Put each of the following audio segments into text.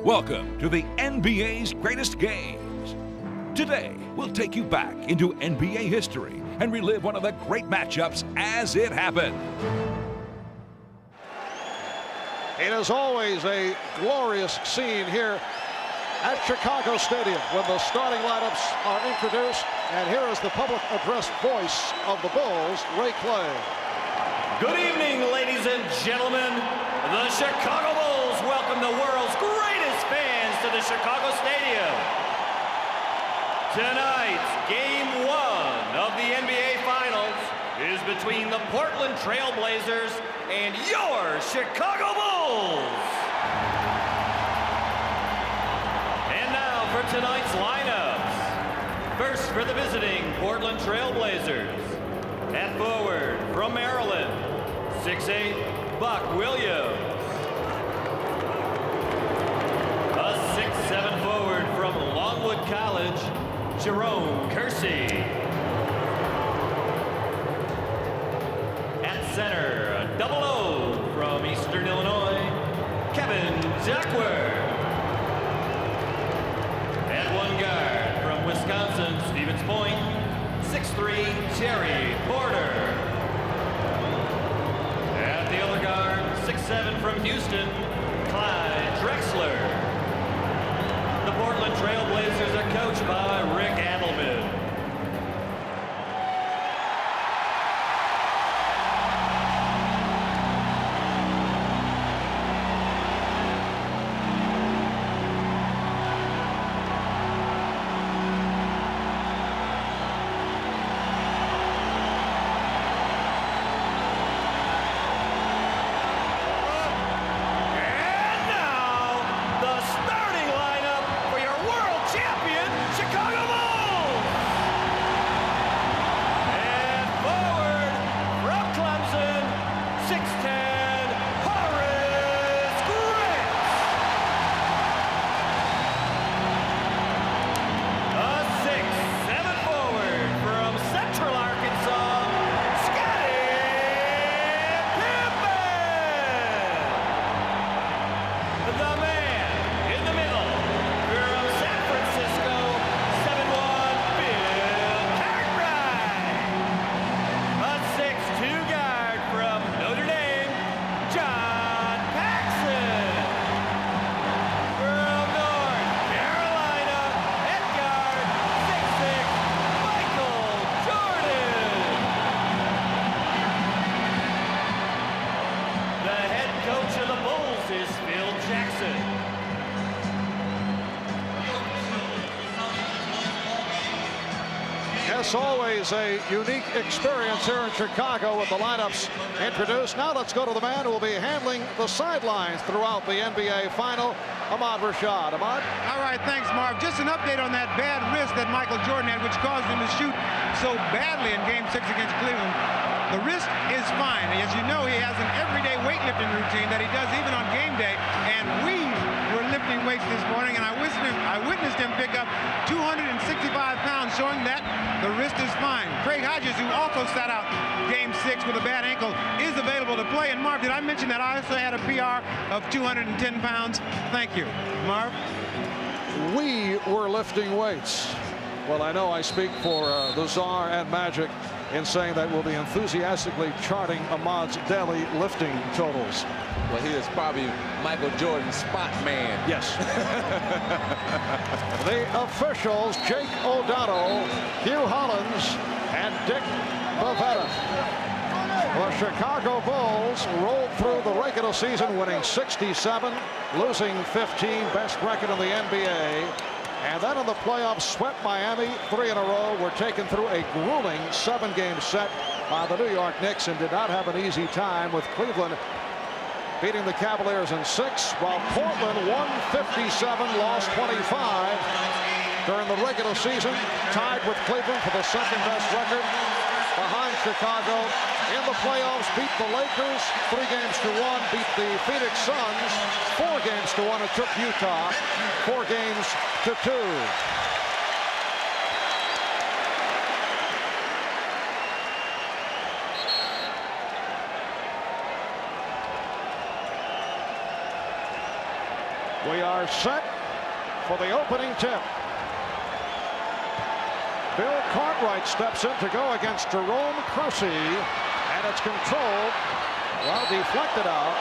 Welcome to the NBA's greatest games. Today, we'll take you back into NBA history and relive one of the great matchups as it happened. It is always a glorious scene here at Chicago Stadium when the starting lineups are introduced. And here is the public address voice of the Bulls, Ray Clay. Good evening, ladies and gentlemen. The Chicago Bulls welcome the world's greatest fans to the Chicago Stadium. Tonight's Game 1 of the NBA Finals is between the Portland TrailBlazers and your Chicago Bulls. And now for tonight's lineups. First for the visiting Portland TrailBlazers. At forward from Maryland, 6'8", Buck Williams. A 6'7" forward from Longwood College, Jerome Kersey. At center, a double O from Eastern Illinois, Kevin Duckworth. At one guard from Wisconsin, Stevens Point, 6'3", Terry Porter. At the other guard, 6'7" from Houston, Clyde Drexler. The Portland TrailBlazers are coached by Rick Adelman. It's always a unique experience here in Chicago with the lineups introduced. Now let's go to the man who will be handling the sidelines throughout the NBA Final, Ahmad Rashad. Ahmad? All right, thanks, Marv. Just an update on that bad wrist that Michael Jordan had, which caused him to shoot so badly in Game 6 against Cleveland. The wrist is fine. As you know, he has an everyday weightlifting routine that he does even on game day, and we were lifting weights this morning, and I witnessed him pick up 265 pounds, showing that the wrist is fine. Craig Hodges, who also sat out Game 6 with a bad ankle, is available to play. And Marv, did I mention that I also had a PR of 210 pounds? Thank you. Marv? We were lifting weights. Well, I know I speak for the Czar and Magic in saying that we'll be enthusiastically charting Ahmad's daily lifting totals. Well, he is probably Michael Jordan's spot man. Yes. The officials, Jake O'Donnell, Hugh Hollins, and Dick Bavetta. The Chicago Bulls rolled through the regular season, winning 67, losing 15, best record in the NBA. And then in the playoffs, swept Miami 3 in a row. Were taken through a grueling 7-game set by the New York Knicks and did not have an easy time with Cleveland beating the Cavaliers in 6, while Portland won 57, lost 25 during the regular season, tied with Cleveland for the second best record behind Chicago. In the playoffs, beat the Lakers 3-1, beat the Phoenix Suns 4-1. It took Utah 4-2. are set for the opening tip. Bill Cartwright steps in to go against Jerome Kersey, and it's controlled, well, deflected out.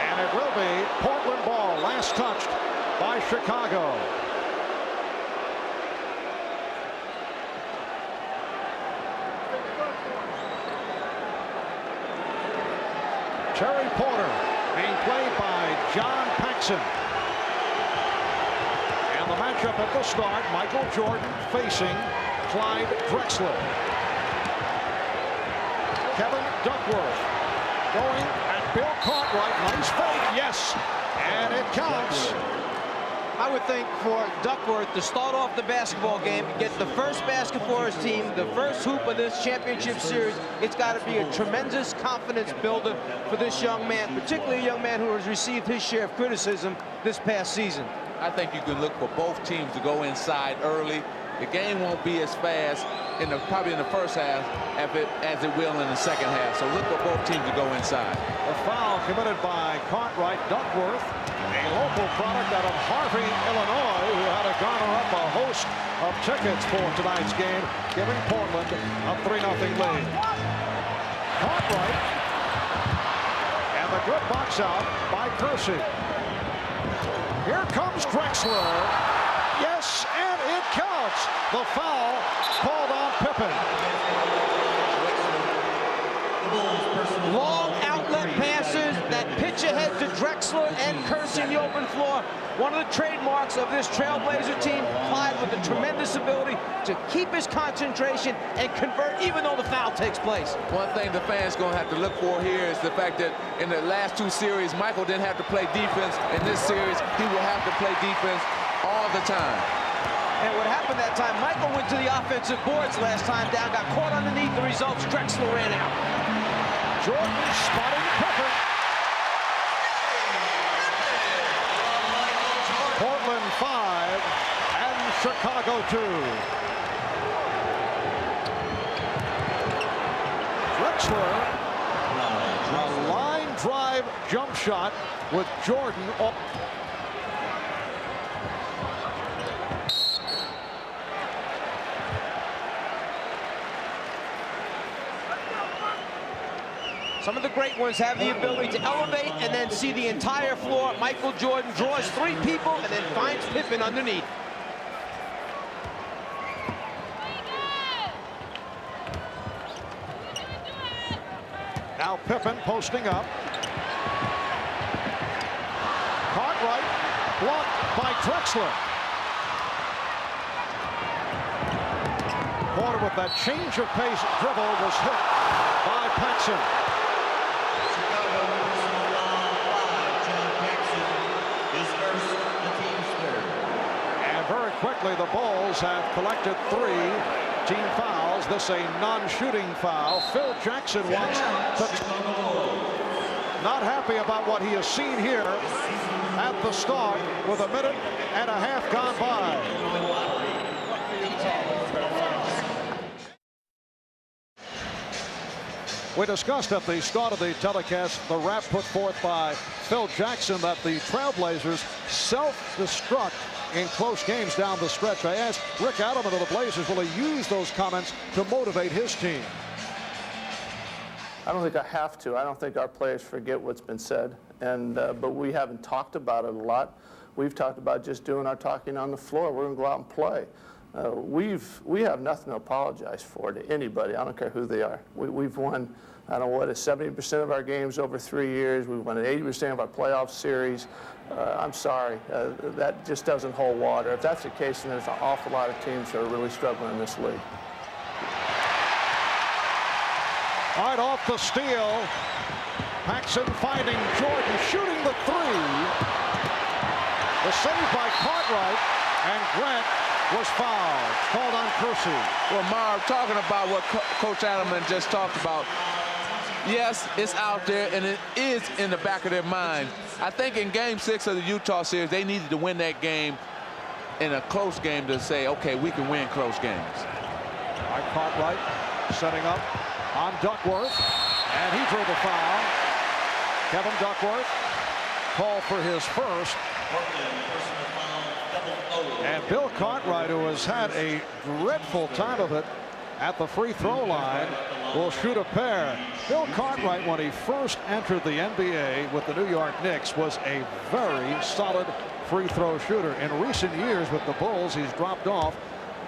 And it will be Portland ball, last touched by Chicago. Terry Porter being played by John Paxson. And the matchup at the start, Michael Jordan facing Clyde Drexler. Kevin Duckworth going at Bill Cartwright. Nice fake, yes, and it counts. I would think for Duckworth to start off the basketball game, get the first basket for his team, the first hoop of this championship series, it's got to be a tremendous confidence builder for this young man, particularly a young man who has received his share of criticism this past season. I think you can look for both teams to go inside early. The game won't be as fast probably in the first half as it will in the second half. So look for both teams to go inside. A foul committed by Cartwright. Duckworth, a local product out of Harvey, Illinois, who had to garner up a host of tickets for tonight's game, giving Portland a 3-0 lead. Cartwright, and the good box out by Kersey. Here comes Drexler. Yes, and it counts. The foul called on Pippen. Long outlet passes that pitch ahead to Drexler and Kersey in the open floor. One of the trademarks of this Trailblazer team, Clyde with a tremendous ability to keep his concentration and convert even though the foul takes place. One thing the fans going to have to look for here is the fact that in the last two series, Michael didn't have to play defense. In this series, he will have to play defense all the time. And what happened that time, Michael went to the offensive boards last time down, got caught underneath the results. Drexler ran out. Jordan spotting Pippen. Portland 5 and Chicago 2. Drexler, a line drive jump shot with Jordan. Some of the great ones have the ability to elevate and then see the entire floor. Michael Jordan draws three people and then finds Pippen underneath. Now Pippen posting up. Cartwright blocked by Drexler. Porter with that change of pace dribble was hit by Paxson. Very quickly, the Bulls have collected 3 team fouls. This a non-shooting foul. Phil Jackson wants to not happy about what he has seen here at the start with 1.5 minutes gone by. We discussed at the start of the telecast the rap put forth by Phil Jackson that the Trailblazers self-destruct in close games down the stretch. I asked Rick Adelman of the Blazers, will he use those comments to motivate his team? I don't think I have to. I don't think our players forget what's been said, but we haven't talked about it a lot. We've talked about just doing our talking on the floor. We're going to go out and play. We have nothing to apologize for to anybody. I don't care who they are. We've won, I don't know what, 70% of our games over 3 years. We've won 80% of our playoff series. I'm sorry, that just doesn't hold water. If that's the case, then there's an awful lot of teams that are really struggling in this league. All right, off the steal. Paxson finding Jordan, shooting the 3. The save by Cartwright, and Grant was fouled. Called on Kersey. Well, Marv, talking about what Coach Adelman just talked about, yes, it's out there, and it is in the back of their mind. I think in Game 6 of the Utah series, they needed to win that game in a close game to say, okay, we can win close games. All right, Cartwright setting up on Duckworth, and he drew the foul. Kevin Duckworth called for his first. And Bill Cartwright, who has had a dreadful time of it at the free throw line, will shoot a pair. Bill Cartwright, when he first entered the NBA with the New York Knicks, was a very solid free throw shooter. In recent years with the Bulls, he's dropped off,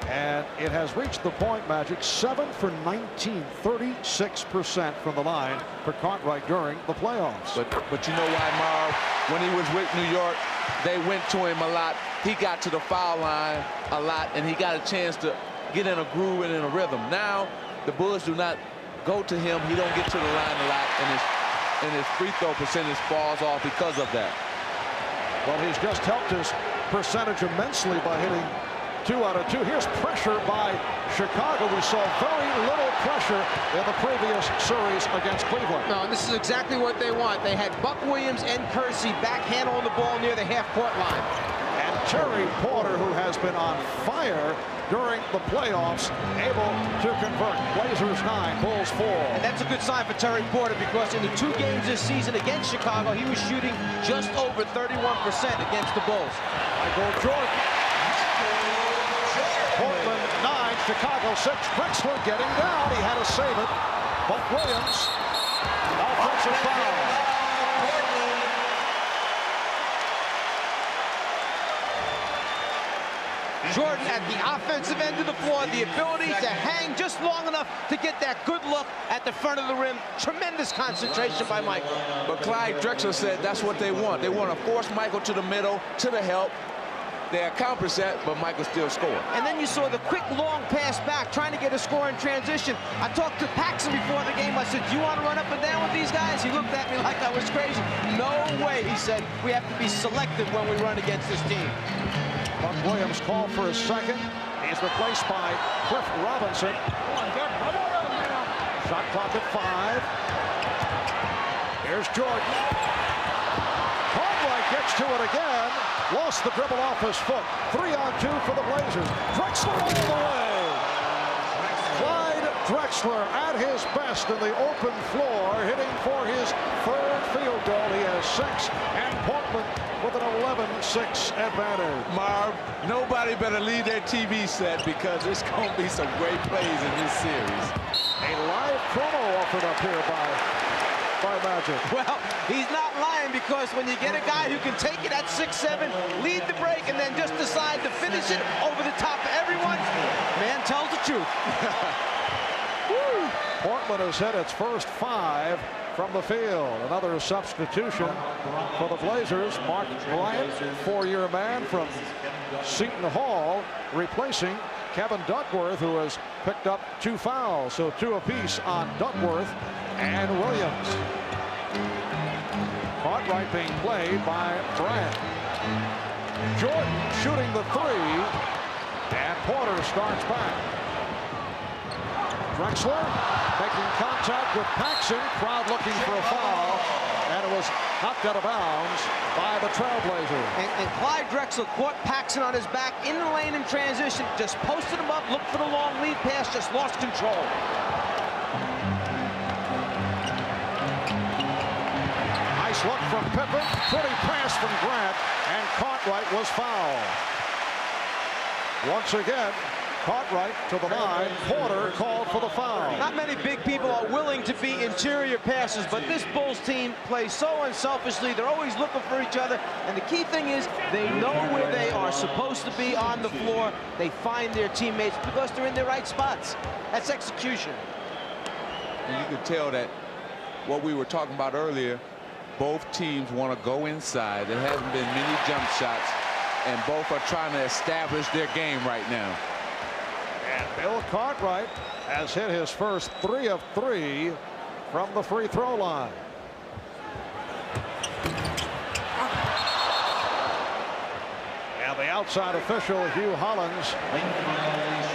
and it has reached the point, Magic, 7 for 19, 36% from the line for Cartwright during the playoffs. But you know why, Marv? When he was with New York, they went to him a lot. He got to the foul line a lot, and he got a chance to get in a groove and in a rhythm. Now, the Bulls do not go to him. He don't get to the line a lot, and his free throw percentage falls off because of that. Well, he's just helped his percentage immensely by hitting 2 out of 2. Here's pressure by Chicago. We saw very little pressure in the previous series against Cleveland. No, and this is exactly what they want. They had Buck Williams and Kersey backhand on the ball near the half-court line. And Terry Porter, who has been on fire during the playoffs, able to convert. Blazers 9, Bulls 4. And that's a good sign for Terry Porter, because in the 2 games this season against Chicago, he was shooting just over 31% against the Bulls. Michael Jordan. Portland 9, Chicago 6. Drexler getting down. He had to save it. Buck Williams, offensive foul. Jordan at the offensive end of the floor, the ability to hang just long enough to get that good look at the front of the rim. Tremendous concentration by Michael. But Clyde Drexler said that's what they want. They want to force Michael to the middle, to the help. They accomplished that, but Michael still scored. And then you saw the quick long pass back, trying to get a score in transition. I talked to Paxson before the game. I said, "Do you want to run up and down with these guys?" He looked at me like I was crazy. "No way," he said. "We have to be selective when we run against this team." Buck Williams called for his second. He's replaced by Cliff Robinson. Shot clock at 5. Here's Jordan. Cartwright gets to it again. Lost the dribble off his foot. 3-on-2 for the Blazers. Drexler all the way. Clyde Drexler at his best in the open floor, hitting for his 3rd field goal. He has 6, and Portland with an 11-6 advantage. Marv, nobody better leave their TV set, because it's going to be some great plays in this series. A live promo offered up here by Magic. Well, he's not lying, because when you get a guy who can take it at 6'7", lead the break, and then just decide to finish it over the top of everyone, man tells the truth. Portland has hit its first 5 from the field. Another substitution for the Blazers. Mark Bryant, 4-year man from Seton Hall, replacing Kevin Duckworth, who has picked up 2 fouls. So 2 apiece on Duckworth and Williams. Cartwright being played by Bryant. Jordan shooting the 3, and Porter starts back. Drexler making contact with Paxson. Crowd looking for a foul, and it was knocked out of bounds by the TrailBlazers. And Clyde Drexler caught Paxson on his back in the lane in transition, just posted him up, looked for the long lead pass, just lost control. Nice look from Pippen, pretty pass from Grant, and Cartwright was fouled. Once again, Cartwright to the line. Porter called for the foul. Not many big people are willing to be interior passers, but this Bulls team plays so unselfishly. They're always looking for each other, and the key thing is they know where they are supposed to be on the floor. They find their teammates because they're in their right spots. That's execution. And you can tell that what we were talking about earlier, both teams want to go inside. There hasn't been many jump shots, and both are trying to establish their game right now. And Bill Cartwright has hit his first 3 of 3 from the free throw line. And the outside official, Hugh Hollins,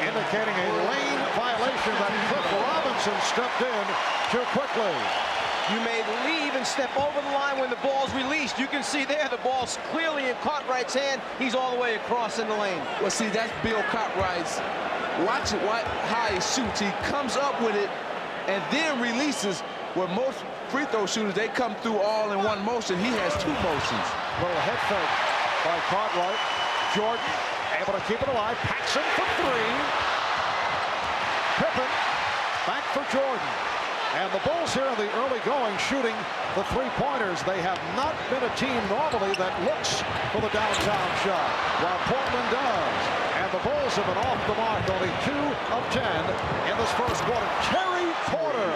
indicating a lane violation that Cliff Robinson stepped in too quickly. You may leave and step over the line when the ball's released. You can see there the ball's clearly in Cartwright's hand. He's all the way across in the lane. Well, see, that's Bill Cartwright's. Watch how he shoots. He comes up with it and then releases, where most free throw shooters, they come through all in one motion. He has two motions. Little head fake by Cartwright. Jordan able to keep it alive. Paxson for three. Pippen back for Jordan. And the Bulls here in the early going shooting the three-pointers. They have not been a team normally that looks for the downtown shot, while Portland does. And the Bulls have been off the mark, only 2 of 10 in this first quarter. Terry Porter,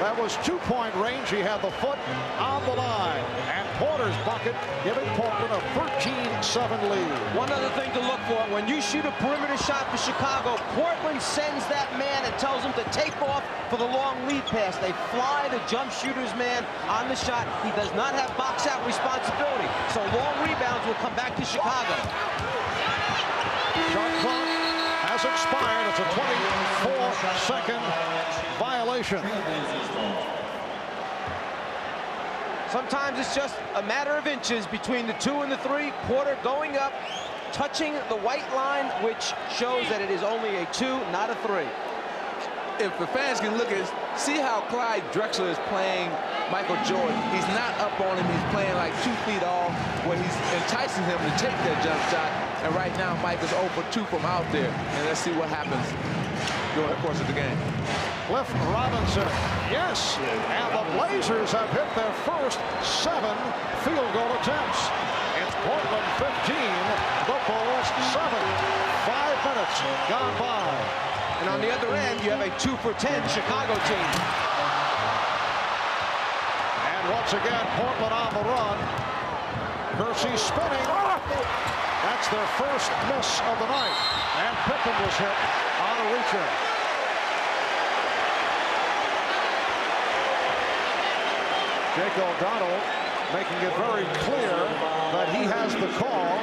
that was 2-point range. He had the foot on the line. And Porter's bucket giving Portland a 13-7 lead. One other thing to look for, when you shoot a perimeter shot for Chicago, Portland sends that man and tells him to take off for the long lead pass. They fly the jump shooter's man on the shot. He does not have box-out responsibility, so long rebounds will come back to Chicago. Shot clock has expired. It's a 24-second violation. Sometimes it's just a matter of inches between the 2 and the 3. Porter going up, touching the white line, which shows that it is only a 2, not a 3. If the fans can look at, see how Clyde Drexler is playing Michael Jordan. He's not up on him. He's playing like 2 feet off, where he's enticing him to take that jump shot. And right now, Mike is 0 for 2 from out there. And let's see what happens during the course of the game. Cliff Robinson, yes, and the Blazers have hit their first 7 field goal attempts. It's Portland 15, the Bulls 7. 5 minutes gone by. And on the other end, you have a 2 for 10 Chicago team. And once again, Portland on the run. Kersey spinning. That's their first miss of the night. And Pippen was hit on a reach-in. Jake O'Donnell making it very clear that he has the call.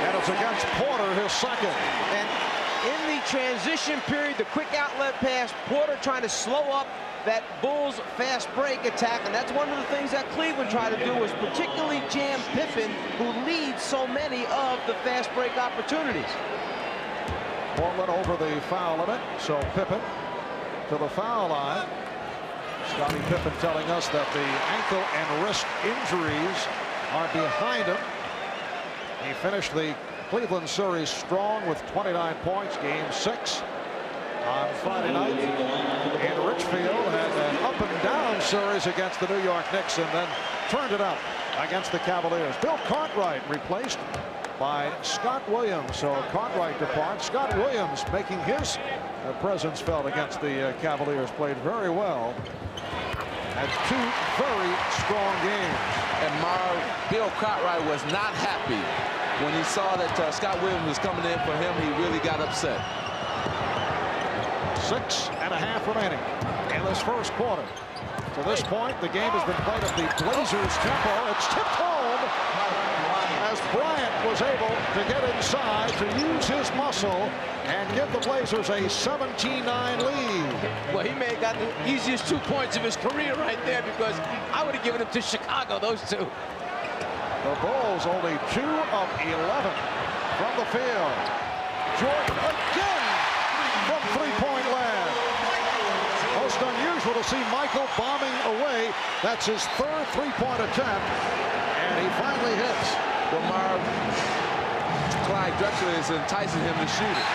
And it's against Porter, his second. And in the transition period, the quick outlet pass, Porter trying to slow up that Bulls fast break attack, and that's one of the things that Cleveland tried to do, was particularly jam Pippen, who leads so many of the fast break opportunities. Portland over the foul limit, so Pippen to the foul line. Scottie Pippen telling us that the ankle and wrist injuries are behind him. He finished the Cleveland series strong with 29 points, game 6 on Friday night in Richfield, and an up and down series against the New York Knicks, and then turned it up against the Cavaliers. Bill Cartwright replaced by Scott Williams. So Cartwright departs. Scott Williams making his presence felt against the Cavaliers. Played very well. Had 2 very strong games. And Bill Cartwright was not happy when he saw that Scott Williams was coming in for him. He really got upset. 6.5 remaining in this first quarter. To this point, the game has been played at the Blazers' tempo. It's tipped home as Bryant was able to get inside to use his muscle and give the Blazers a 17-9 lead. Well, he may have gotten the easiest 2 points of his career right there, because I would have given him to Chicago, those 2. The Bulls only 2 of 11 from the field. Jordan again from three-point land. Most unusual to see Michael bombing away. That's his 3rd three-point attempt, and he finally hits. Well, Clyde Drexler is enticing him to shoot it.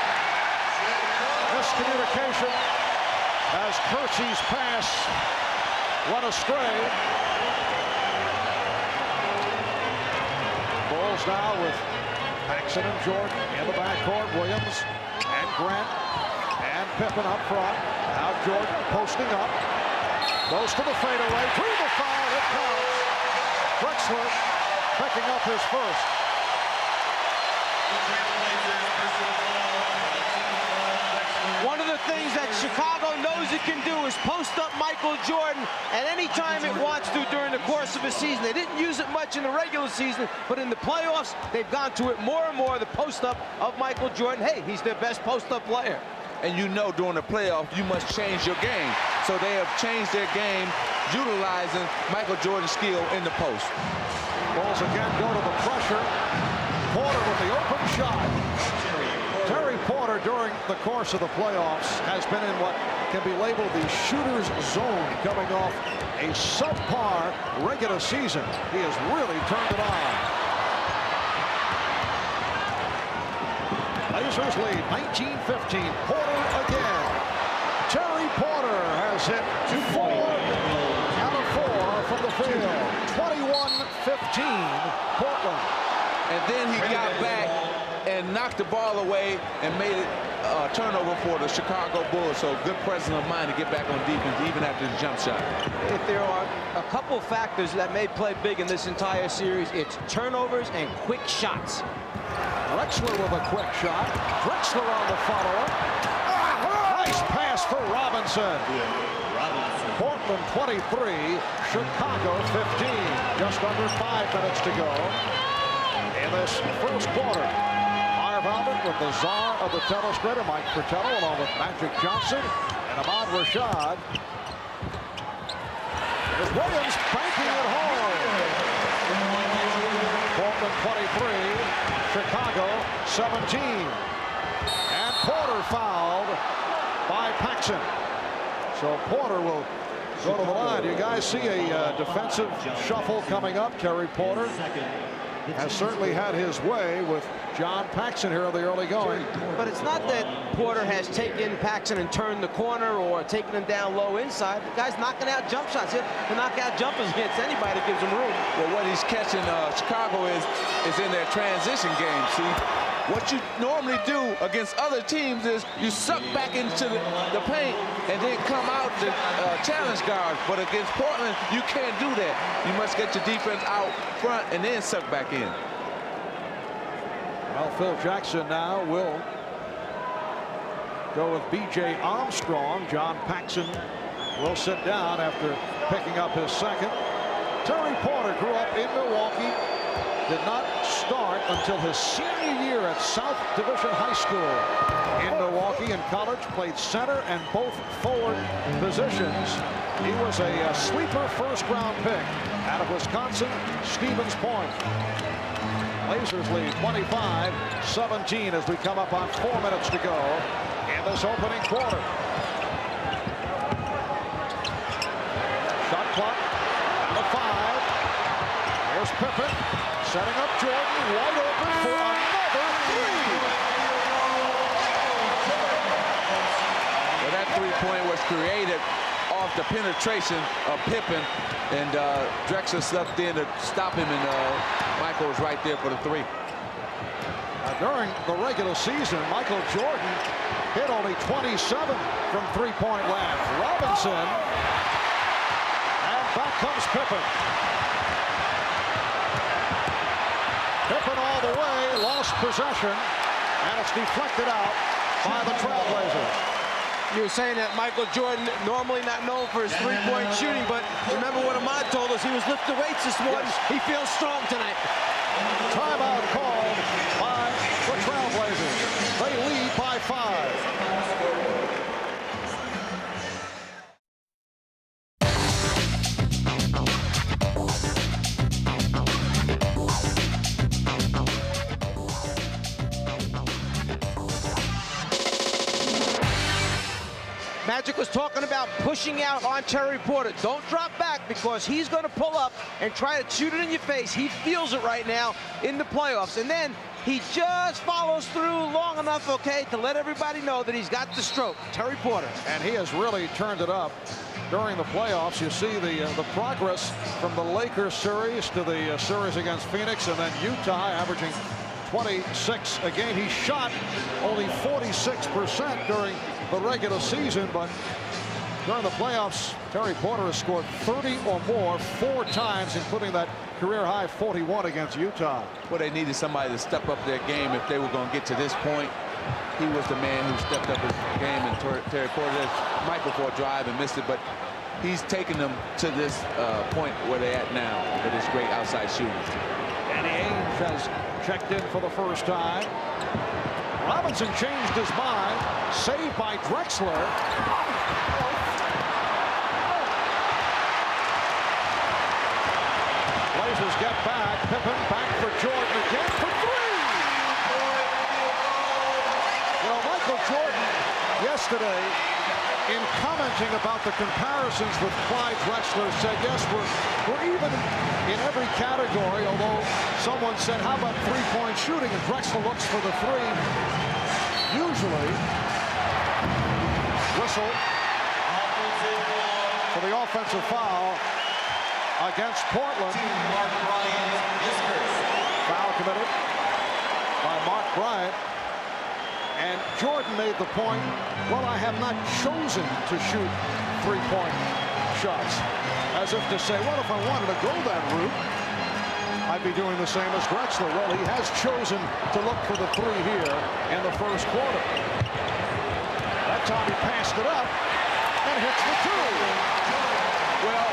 Miscommunication as Kersey's pass went astray. Bulls now with Paxson and Jordan in the backcourt. Williams and Grant and Pippen up front. Now Jordan posting up. Goes to the fadeaway. Through the foul. It counts. Drexler picking up his first. One of the things that Chicago knows it can do is post up Michael Jordan at any time it wants to during the course of a season. They didn't use it much in the regular season, but in the playoffs, they've gone to it more and more, the post up of Michael Jordan. Hey, he's their best post up player. And you know, during the playoff, you must change your game. So they have changed their game, utilizing Michael Jordan's skill in the post. Bulls again go to the pressure. Porter with the open shot. Terry Porter during the course of the playoffs has been in what can be labeled the shooter's zone, coming off a subpar regular season. He has really turned it on. Blazers lead 19-15. Porter again. Terry Porter has hit 4 out of 4 from the field. 21-15 Portland. And then he got back and knocked the ball away and made it a turnover for the Chicago Bulls. So good presence of mind to get back on defense even after the jump shot. If there are a couple factors that may play big in this entire series, it's turnovers and quick shots. Drexler with a quick shot. Drexler on the follow-up. Nice pass for Robinson. Portland 23, Chicago 15. Just under 5 minutes to go in this first quarter. Marv Albert with the czar of the telestrator, Mike Fratello, along with Magic Johnson and Ahmad Rashad. There's Williams banking it home. Portland 23, Chicago 17. And Porter fouled by Paxson. So Porter will go to the line. You guys see a defensive shuffle coming up. Terry Porter has certainly had his way with John Paxson here in the early going. But it's not that Porter has taken Paxson and turned the corner or taken him down low inside. The guy's knocking out jump shots. He can knock out jumpers against anybody that gives him room. Well, what he's catching Chicago is in their transition game. See, what you normally do against other teams is you suck back into the paint and then come out to challenge guards. But against Portland, you can't do that. You must get your defense out front and then suck back in. Well, Phil Jackson now will go with B.J. Armstrong. John Paxson will sit down after picking up his second. Terry Porter grew up in Milwaukee. Did not start until his senior year at South Division High School in Milwaukee. In college, played center and both forward positions. He was a sleeper first-round pick out of Wisconsin, Stevens Point. Blazers lead 25-17 as we come up on 4 minutes to go in this opening quarter. Shot clock down to 5. Here's Pippen setting up Jordan, wide open for another 3. Well, that three-point was created off the penetration of Pippen, and Drexler stepped in to stop him, and Michael was right there for the 3. During the regular season, Michael Jordan hit only 27 from three-point land. Robinson, and back comes Pippen. Pippen all the way, lost possession, and it's deflected out by the TrailBlazers. You were saying that Michael Jordan, normally not known for his three-point shooting, but remember what Ahmad told us, he was lifting weights this morning. Yes. He feels strong tonight. Timeout called by the TrailBlazers. They lead by 5. Magic was talking about pushing out on Terry Porter. Don't drop back because he's going to pull up and try to shoot it in your face. He feels it right now in the playoffs. And then he just follows through long enough, okay, to let everybody know that he's got the stroke. Terry Porter. And he has really turned it up during the playoffs. You see the progress from the Lakers series to the series against Phoenix, and then Utah averaging 26 a game. He shot only 46% during the regular season, but during the playoffs, Terry Porter has scored 30 or more 4 times, including that career-high 41 against Utah. Well, they needed somebody to step up their game if they were going to get to this point. He was the man who stepped up his game, and Terry Porter Michael for a drive and missed it, but he's taken them to this point where they're at now with his great outside shooting. Danny Ainge has checked in for the first time. Robinson changed his mind. Saved by Drexler. Blazers get back. Pippen back for Jordan again for 3. You know, Michael Jordan yesterday in commenting about the comparisons with Clyde, Drexler said, yes, we're even in every category, although someone said, how about three-point shooting? And Drexler looks for the three. Usually, whistle for the offensive foul against Portland. Foul committed by Mark Bryant. And Jordan made the point, well, I have not chosen to shoot three-point shots. As if to say, well, if I wanted to go that route, I'd be doing the same as Drexler. Well, he has chosen to look for the three here in the first quarter. That time he passed it up and hits the two. Well,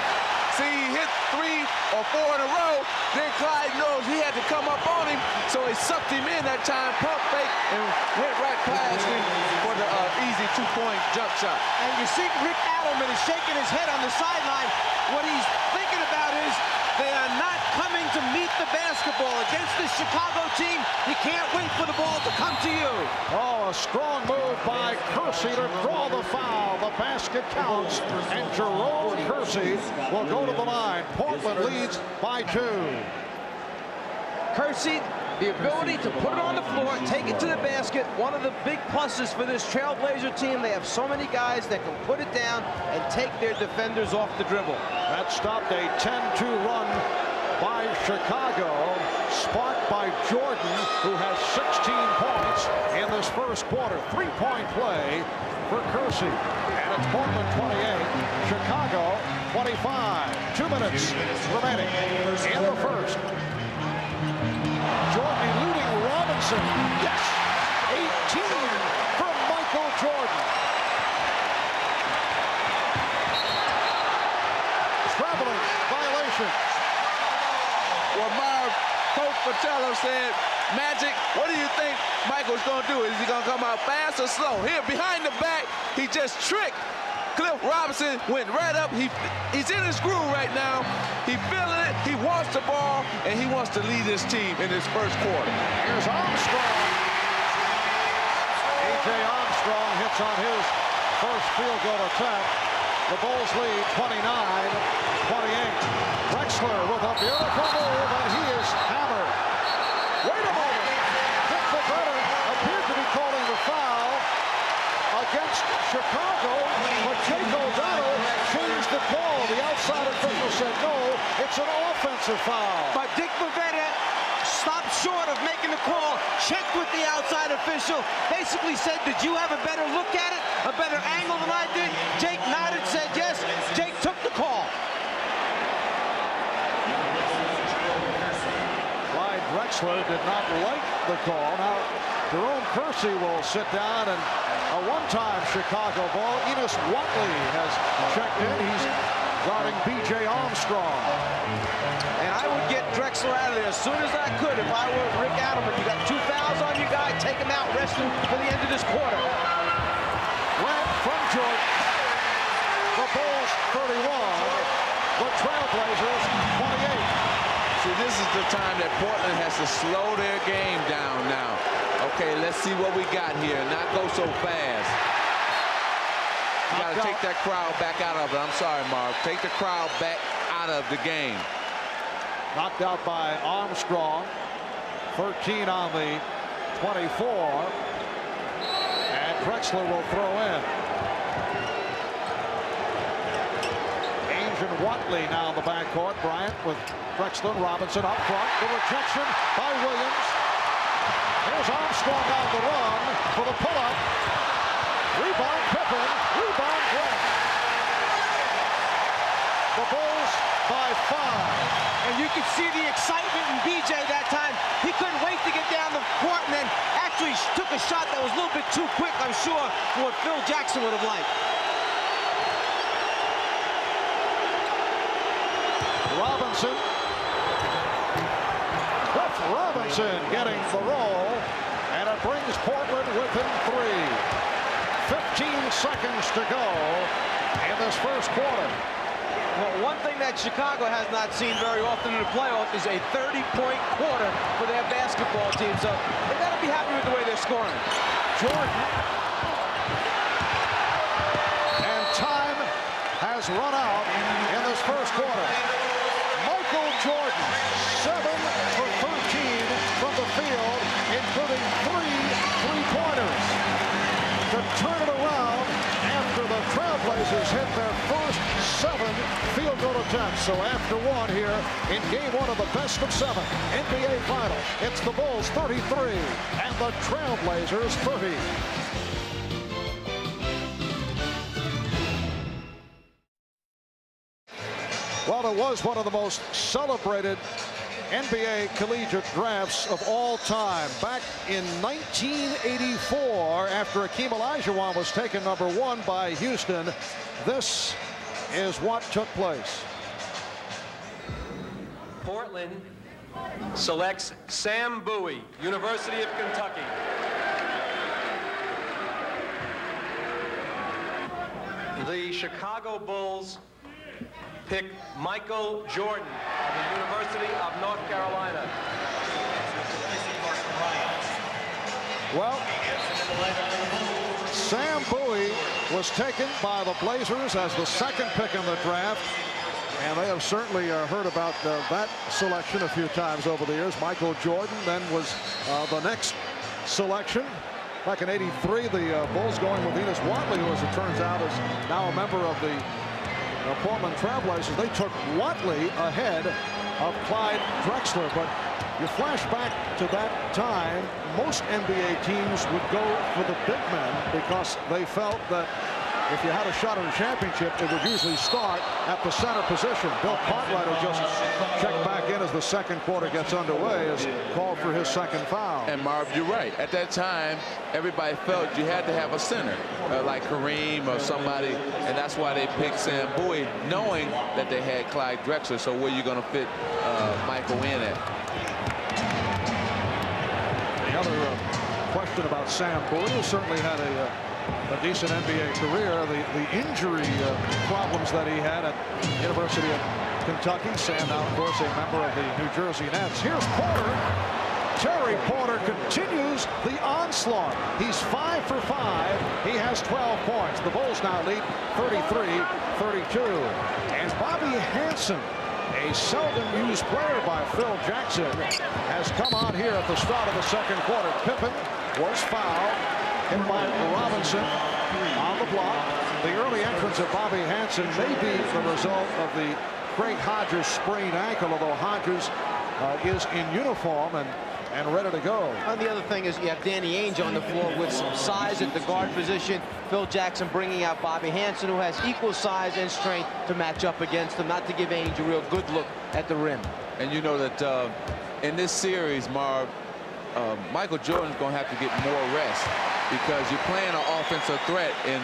see, he hit 3 or 4 in a row. Then Clyde knows he had to come up on him, so he sucked him in that time, pump fake, and went right past him for the easy two-point jump shot. And you see Rick Adelman is shaking his head on the sideline. What he's thinking about is they are not coming to meet the basketball. Against this Chicago team, you can't wait for the ball to come to you. Oh, a strong move by Kersey to draw the foul. The basket counts, and Jerome Kersey will go to the line. Portland leads by 2. Kersey, the ability to put it on the floor, take it to the basket, one of the big pluses for this Trailblazer team. They have so many guys that can put it down and take their defenders off the dribble. That stopped a 10-2 run by Chicago, sparked by Jordan, who has 16 points in this first quarter. Three-point play for Kersey. And it's Portland 28, Chicago 25. 2 minutes remaining in the first. Jordan eluding Robinson. Yes! 18 from Michael Jordan. Traveling violation. Well, Marv, Coach Patello said, Magic, what do you think Michael's going to do? Is he going to come out fast or slow? Here, behind the back, he just tricked. Cliff Robinson went right up. He's in his groove right now. He feeling it. He wants the ball, and he wants to lead his team in this first quarter. Here's Armstrong. A.J. Armstrong hits on his first field goal attempt. The Bulls lead 29-28. Drexler with a beautiful move, and he is hammered. Wait a moment. Dick Bavetta appeared to be calling the foul against Chicago, but Jake O'Donnell changed the call. The outside official said no, it's an offensive foul. But Dick Bavetta stopped short of making the call, checked with the outside official, basically said, did you have a better look at it, a better angle than I did? Jake nodded, said yes. Jake took the call. Clyde Drexler did not like the call. Now, Jerome Kersey will sit down, and a one-time Chicago ball. Enos Watley has checked in. He's guarding B.J. Armstrong. And I would get Drexler out of there as soon as I could if I were Rick Adelman. You got 2 fouls on your guy, take him out, rest him for the end of this quarter. Grant from Jordan. The Bulls 31. The Trailblazers 28. See, this is the time that Portland has to slow their game down now. Okay, let's see what we got here, not go so fast. You got to take that crowd back out of it. I'm sorry, Mark. Take the crowd back out of the game. Knocked out by Armstrong. 13 on the 24. And Drexler will throw in. Ainge and Watley now in the backcourt. Bryant with Drexler, Robinson up front. The rejection by Williams. Here's Armstrong on the run for the pull-up. Rebound Pippen. Rebound Grant. The Bulls by 5. And you could see the excitement in BJ that time. He couldn't wait to get down the court, and then actually took a shot that was a little bit too quick, I'm sure, for what Phil Jackson would have liked. Robinson. Cliff Robinson getting the roll, and it brings Portland within 3. 15 seconds to go in this first quarter. Well, one thing that Chicago has not seen very often in the playoff is a 30-point quarter for their basketball team. So they got to be happy with the way they're scoring. Jordan. has run out in this first quarter. Michael Jordan, 7 for 13 from the field, including 3 three-pointers to turn it around after the TrailBlazers hit their first 7 field goal attempts. So after one here in game 1 of the best of 7 NBA final, it's the Bulls 33 and the TrailBlazers 30. Well, it was one of the most celebrated NBA collegiate drafts of all time. Back in 1984, after Akeem Olajuwon was taken #1 by Houston, this is what took place. Portland selects Sam Bowie, University of Kentucky. The Chicago Bulls pick Michael Jordan of the University of North Carolina. Well, Sam Bowie was taken by the Blazers as the 2nd pick in the draft. And they have certainly heard about that selection a few times over the years. Michael Jordan then was the next selection. Back in '83, the Bulls going with Enos Watley, who, as it turns out, is now a member of the Portland TrailBlazers. They took Watley ahead of Clyde Drexler. But you flash back to that time, most NBA teams would go for the big men because they felt that if you had a shot at a championship, it would usually start at the center position. Bill Cartwright, who just checked back in as the second quarter gets underway, is called for his 2nd foul. And Marv, you're right. At that time, everybody felt you had to have a center like Kareem or somebody, and that's why they picked Sam Bowie, knowing that they had Clyde Drexler. So where are you going to fit Michael in at? The other question about Sam Bowie, who certainly had a decent NBA career, the injury problems that he had at University of Kentucky. Sam now, of course, a member of the New Jersey Nets. Here's Porter. Terry Porter continues the onslaught. He's 5 for 5. He has 12 points. The Bulls now lead 33-32. And Bobby Hansen, a seldom used player by Phil Jackson, has come on here at the start of the 2nd quarter. Pippen was fouled, hit by Robinson on the block. The early entrance of Bobby Hansen may be the result of the Craig Hodges sprained ankle, although Hodges is in uniform and ready to go. And the other thing is you have Danny Ainge on the floor with some size at the guard position. Phil Jackson bringing out Bobby Hansen, who has equal size and strength to match up against him, not to give Ainge a real good look at the rim. And you know that in this series, Marv, Michael Jordan's going to have to get more rest because you're playing an offensive threat in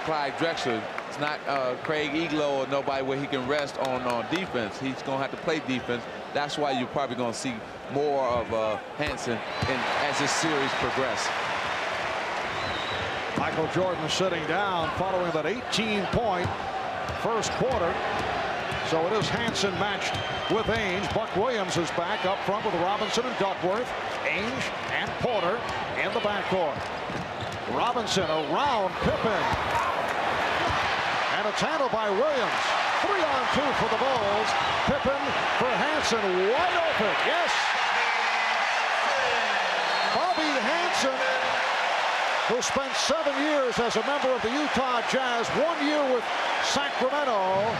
Clyde Drexler. It's not Craig Eglow or nobody where he can rest on defense. He's going to have to play defense. That's why you're probably going to see more of Hansen as this series progresses. Michael Jordan sitting down following that 18-point first quarter. So it is Hansen matched with Ainge. Buck Williams is back up front with Robinson and Duckworth. Ainge and Porter in the backcourt. Robinson around Pippen. And it's handled by Williams. 3-on-2 for the Bulls. Pippen for Hansen, wide open. Yes. Bobby Hansen, who spent 7 years as a member of the Utah Jazz, 1 year with Sacramento,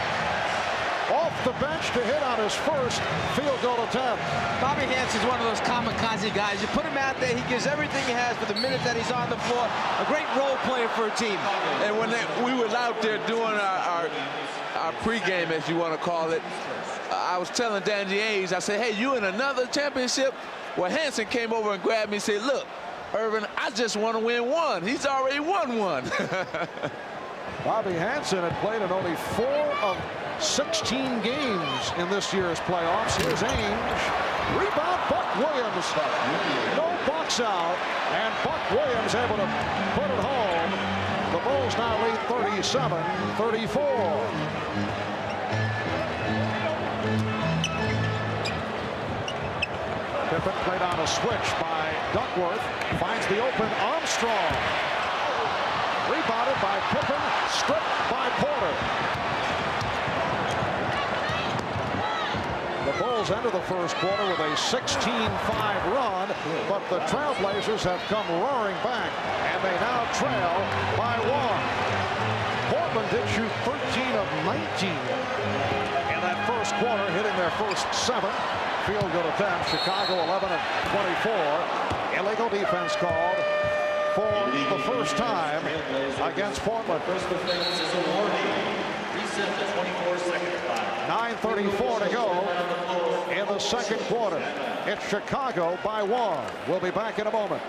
off the bench to hit on his first field goal attempt. Bobby Hansen's one of those kamikaze guys. You put him out there, he gives everything he has for the minute that he's on the floor. A great role player for a team. And when we was out there doing our pregame, as you want to call it, I was telling Danny Ainge, I said, hey, you in another championship? Well, Hansen came over and grabbed me and said, look, Irvin, I just want to win one. He's already won one. Bobby Hansen had played in only 4 of 16 games in this year's playoffs. Here's Ainge. Rebound, Buck Williams. No box out, and Buck Williams able to put it home. The Bulls now lead 37-34. Pippen played on a switch by Duckworth. Finds the open Armstrong. Rebounded by Pippen, stripped by Porter. The Bulls enter the first quarter with a 16-5 run, but the TrailBlazers have come roaring back, and they now trail by 1. Portland did shoot 13 of 19 in that first quarter, hitting their first 7 field goal attempts. Chicago 11 of 24. Illegal defense called for the first time against Portland. First defense is a warning. Reset the 24-second clock. 9:34 to go in the second quarter. It's Chicago by 1. We'll be back in a moment.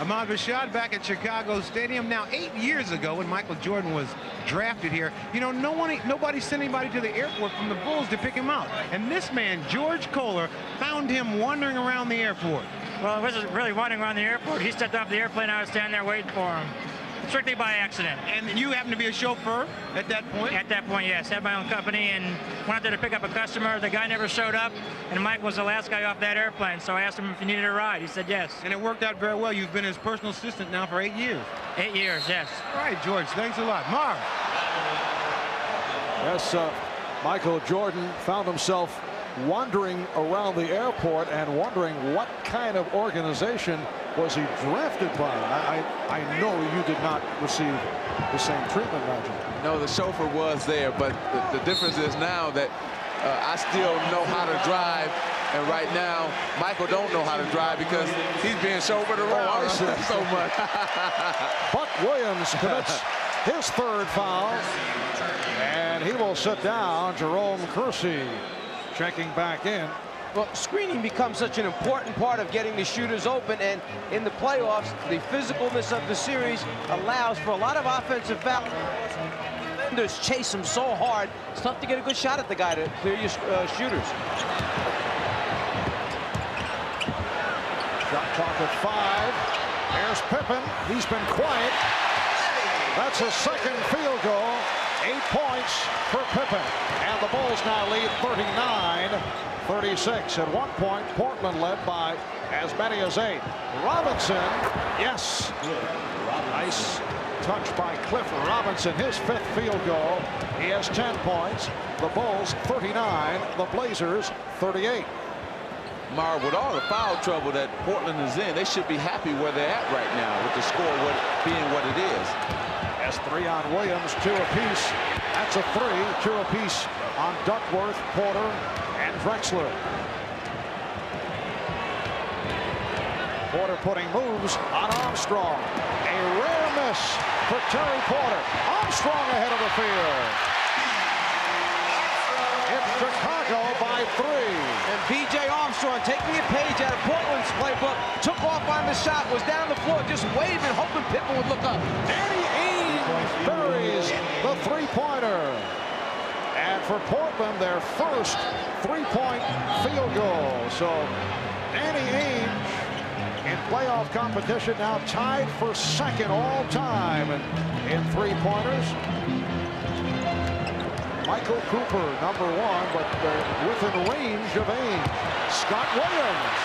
Ahmad Rashad back at Chicago Stadium now 8 years ago when Michael Jordan was drafted here. You know, nobody sent anybody to the airport from the Bulls to pick him out. And this man, George Kohler, found him wandering around the airport. Well, it wasn't really wandering around the airport. He stepped off the airplane. I was standing there waiting for him. Strictly by accident. And you happened to be a chauffeur at that point? At that point, yes. Had my own company and went out there to pick up a customer. The guy never showed up, and Mike was the last guy off that airplane. So I asked him if he needed a ride. He said yes. And it worked out very well. You've been his personal assistant now for 8 years. 8 years, yes. All right, George. Thanks a lot. Marv. Yes, Michael Jordan found himself wandering around the airport and wondering what kind of organization was he drafted by. I know you did not receive the same treatment, Nigel. No, the chauffeur was there, but the difference is now that I still know how to drive, and right now Michael don't know how to drive because he's being chauffeured around so much. Buck Williams commits his third foul, and he will sit down. Jerome Kersey checking back in. Well, screening becomes such an important part of getting the shooters open, and in the playoffs, the physicalness of the series allows for a lot of offensive fouls. Defenders chase him so hard, it's tough to get a good shot at the guy to clear your shooters. Shot clock at 5. Here's Pippen. He's been quiet. That's his second field goal. 8 points for Pippen. And the Bulls now lead 39-36. At one point, Portland led by as many as 8. Robinson, yes. Nice touch by Cliff Robinson, his 5th field goal. He has 10 points. The Bulls 39, the Blazers 38. Marv, with all the foul trouble that Portland is in, they should be happy where they're at right now with the score being what it is. That's 3 on Williams, 2 apiece. That's a 3, 2 apiece on Duckworth, Porter, and Drexler. Porter putting moves on Armstrong. A rare miss for Terry Porter. Armstrong ahead of the field. It's Chicago by 3. And B.J. Armstrong, taking a page out of Portland's playbook, took off on the shot, was down the floor, just waving, hoping Pippen would look up. Danny Ainge buries the three-pointer. And for Portland, their first three-point field goal. So Danny Ainge in playoff competition now tied for 2nd all time in three-pointers. Michael Cooper, number 1, but within range of Ainge. Scott Williams.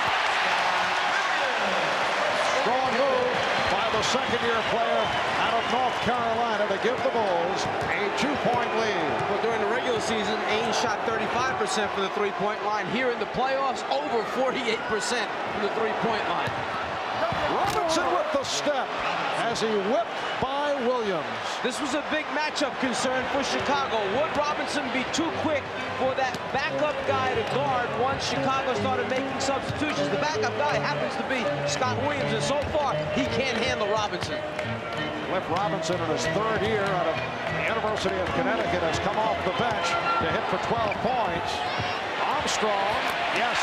Strong move by the second-year player out of North Carolina to give the Bulls a 2-point lead. Well, during the regular season, Ainge shot 35% from the three-point line. Here in the playoffs, over 48% from the three-point line. Robinson with the step as he whipped by Williams. This was a big matchup concern for Chicago. Would Robinson be too quick for that backup guy to guard once Chicago started making substitutions? The backup guy happens to be Scott Williams, and so far, he can't handle Robinson. Cliff Robinson in his 3rd year out of the University of Connecticut has come off the bench to hit for 12 points. Armstrong, yes.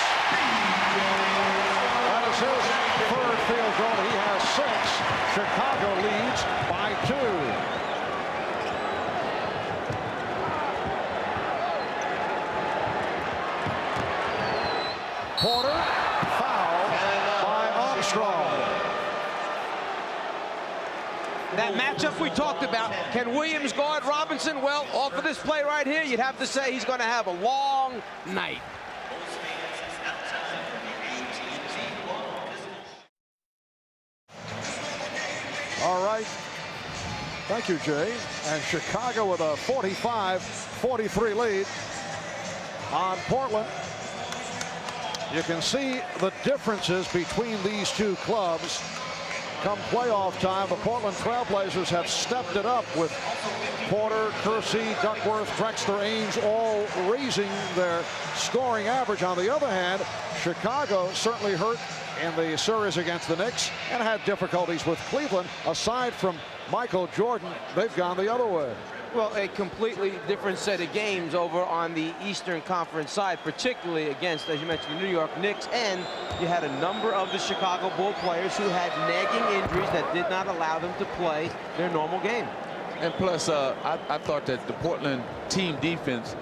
That is his 3rd field goal. He has 6. Chicago leads by 2. Porter fouled by Armstrong. That matchup we talked about, can Williams guard Robinson? Well, off of this play right here, you'd have to say he's going to have a long night. All right. Thank you, Jay. And Chicago with a 45-43 lead on Portland. You can see the differences between these two clubs. Come playoff time, the Portland TrailBlazers have stepped it up with Porter, Kersey, Duckworth, Drexler, Ainge all raising their scoring average. On the other hand, Chicago certainly hurt in the series against the Knicks and had difficulties with Cleveland. Aside from Michael Jordan, they've gone the other way. Well, a completely different set of games over on the Eastern Conference side, particularly against, as you mentioned, the New York Knicks, and you had a number of the Chicago Bull players who had nagging injuries that did not allow them to play their normal game. And plus, I thought that the Portland team defense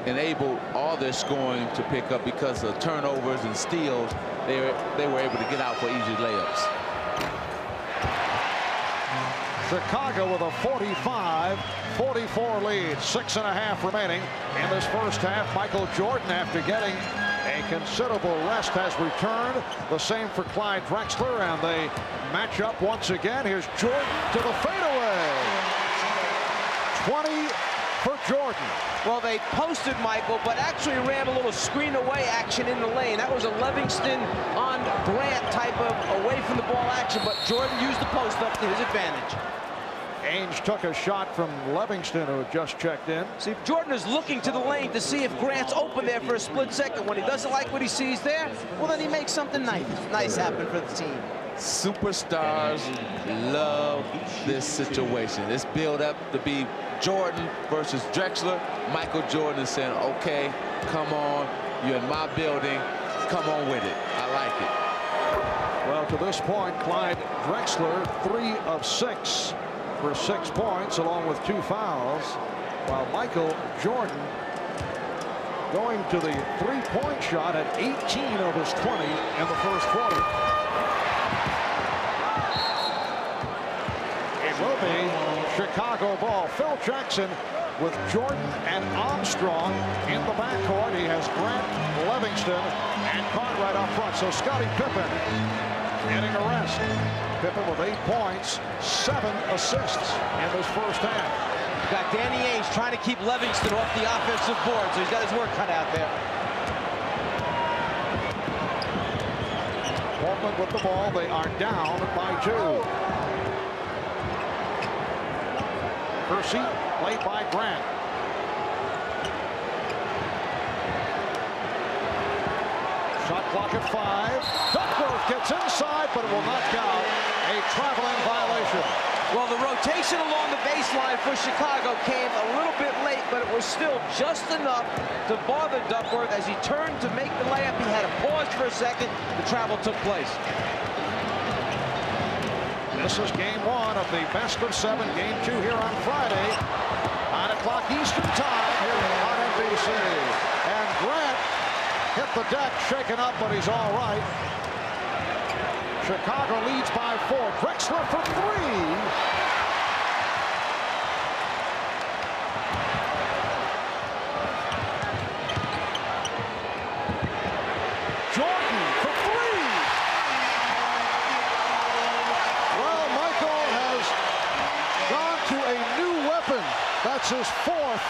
enabled all their scoring to pick up because of turnovers and steals. They were able to get out for easy layups. Chicago with a 45-44 lead, 6.5 remaining in this first half. Michael Jordan, after getting a considerable rest, has returned. The same for Clyde Drexler, and they match up once again. Here's Jordan to the fadeaway. 20 for Jordan. Well, they posted Michael, but actually ran a little screen away action in the lane. That was a Livingston on Grant type of away from the ball action, but Jordan used the post up to his advantage. Ainge took a shot from Livingston, who had just checked in. See, Jordan is looking to the lane to see if Grant's open there for a split second. When he doesn't like what he sees there, well, then he makes something nice happen for the team. Superstars love this situation. This build up to be Jordan versus Drexler. Michael Jordan is saying, okay, come on, you're in my building, come on with it. I like it. Well, to this point, Clyde Drexler, 3 of 6 for 6 points, along with 2 fouls, while Michael Jordan going to the 3-point shot at 18 of his 20 in the first quarter. It will be Chicago ball. Phil Jackson with Jordan and Armstrong in the backcourt. He has Grant, Livingston, and Cartwright up front. So Scottie Pippen getting a rest. Pippen with 8 points, 7 assists in this first half. You got Danny Ainge trying to keep Livingston off the offensive board, so he's got his work cut out there. Portland with the ball. They are down by 2. Kersey, played by Grant. Shot clock at 5. Duckworth gets inside, but it will not count. A traveling violation. Well, the rotation along the baseline for Chicago came a little bit late, but it was still just enough to bother Duckworth. As he turned to make the layup, he had to pause for a second. The travel took place. This is game 1 of the best of 7. Game 2 here on Friday. 9 o'clock Eastern time here on NBC. And Grant hit the deck, shaken up, but he's all right. Chicago leads by 4. Drexler for 3. Jordan for 3. Well, Michael has gone to a new weapon. That's his 4th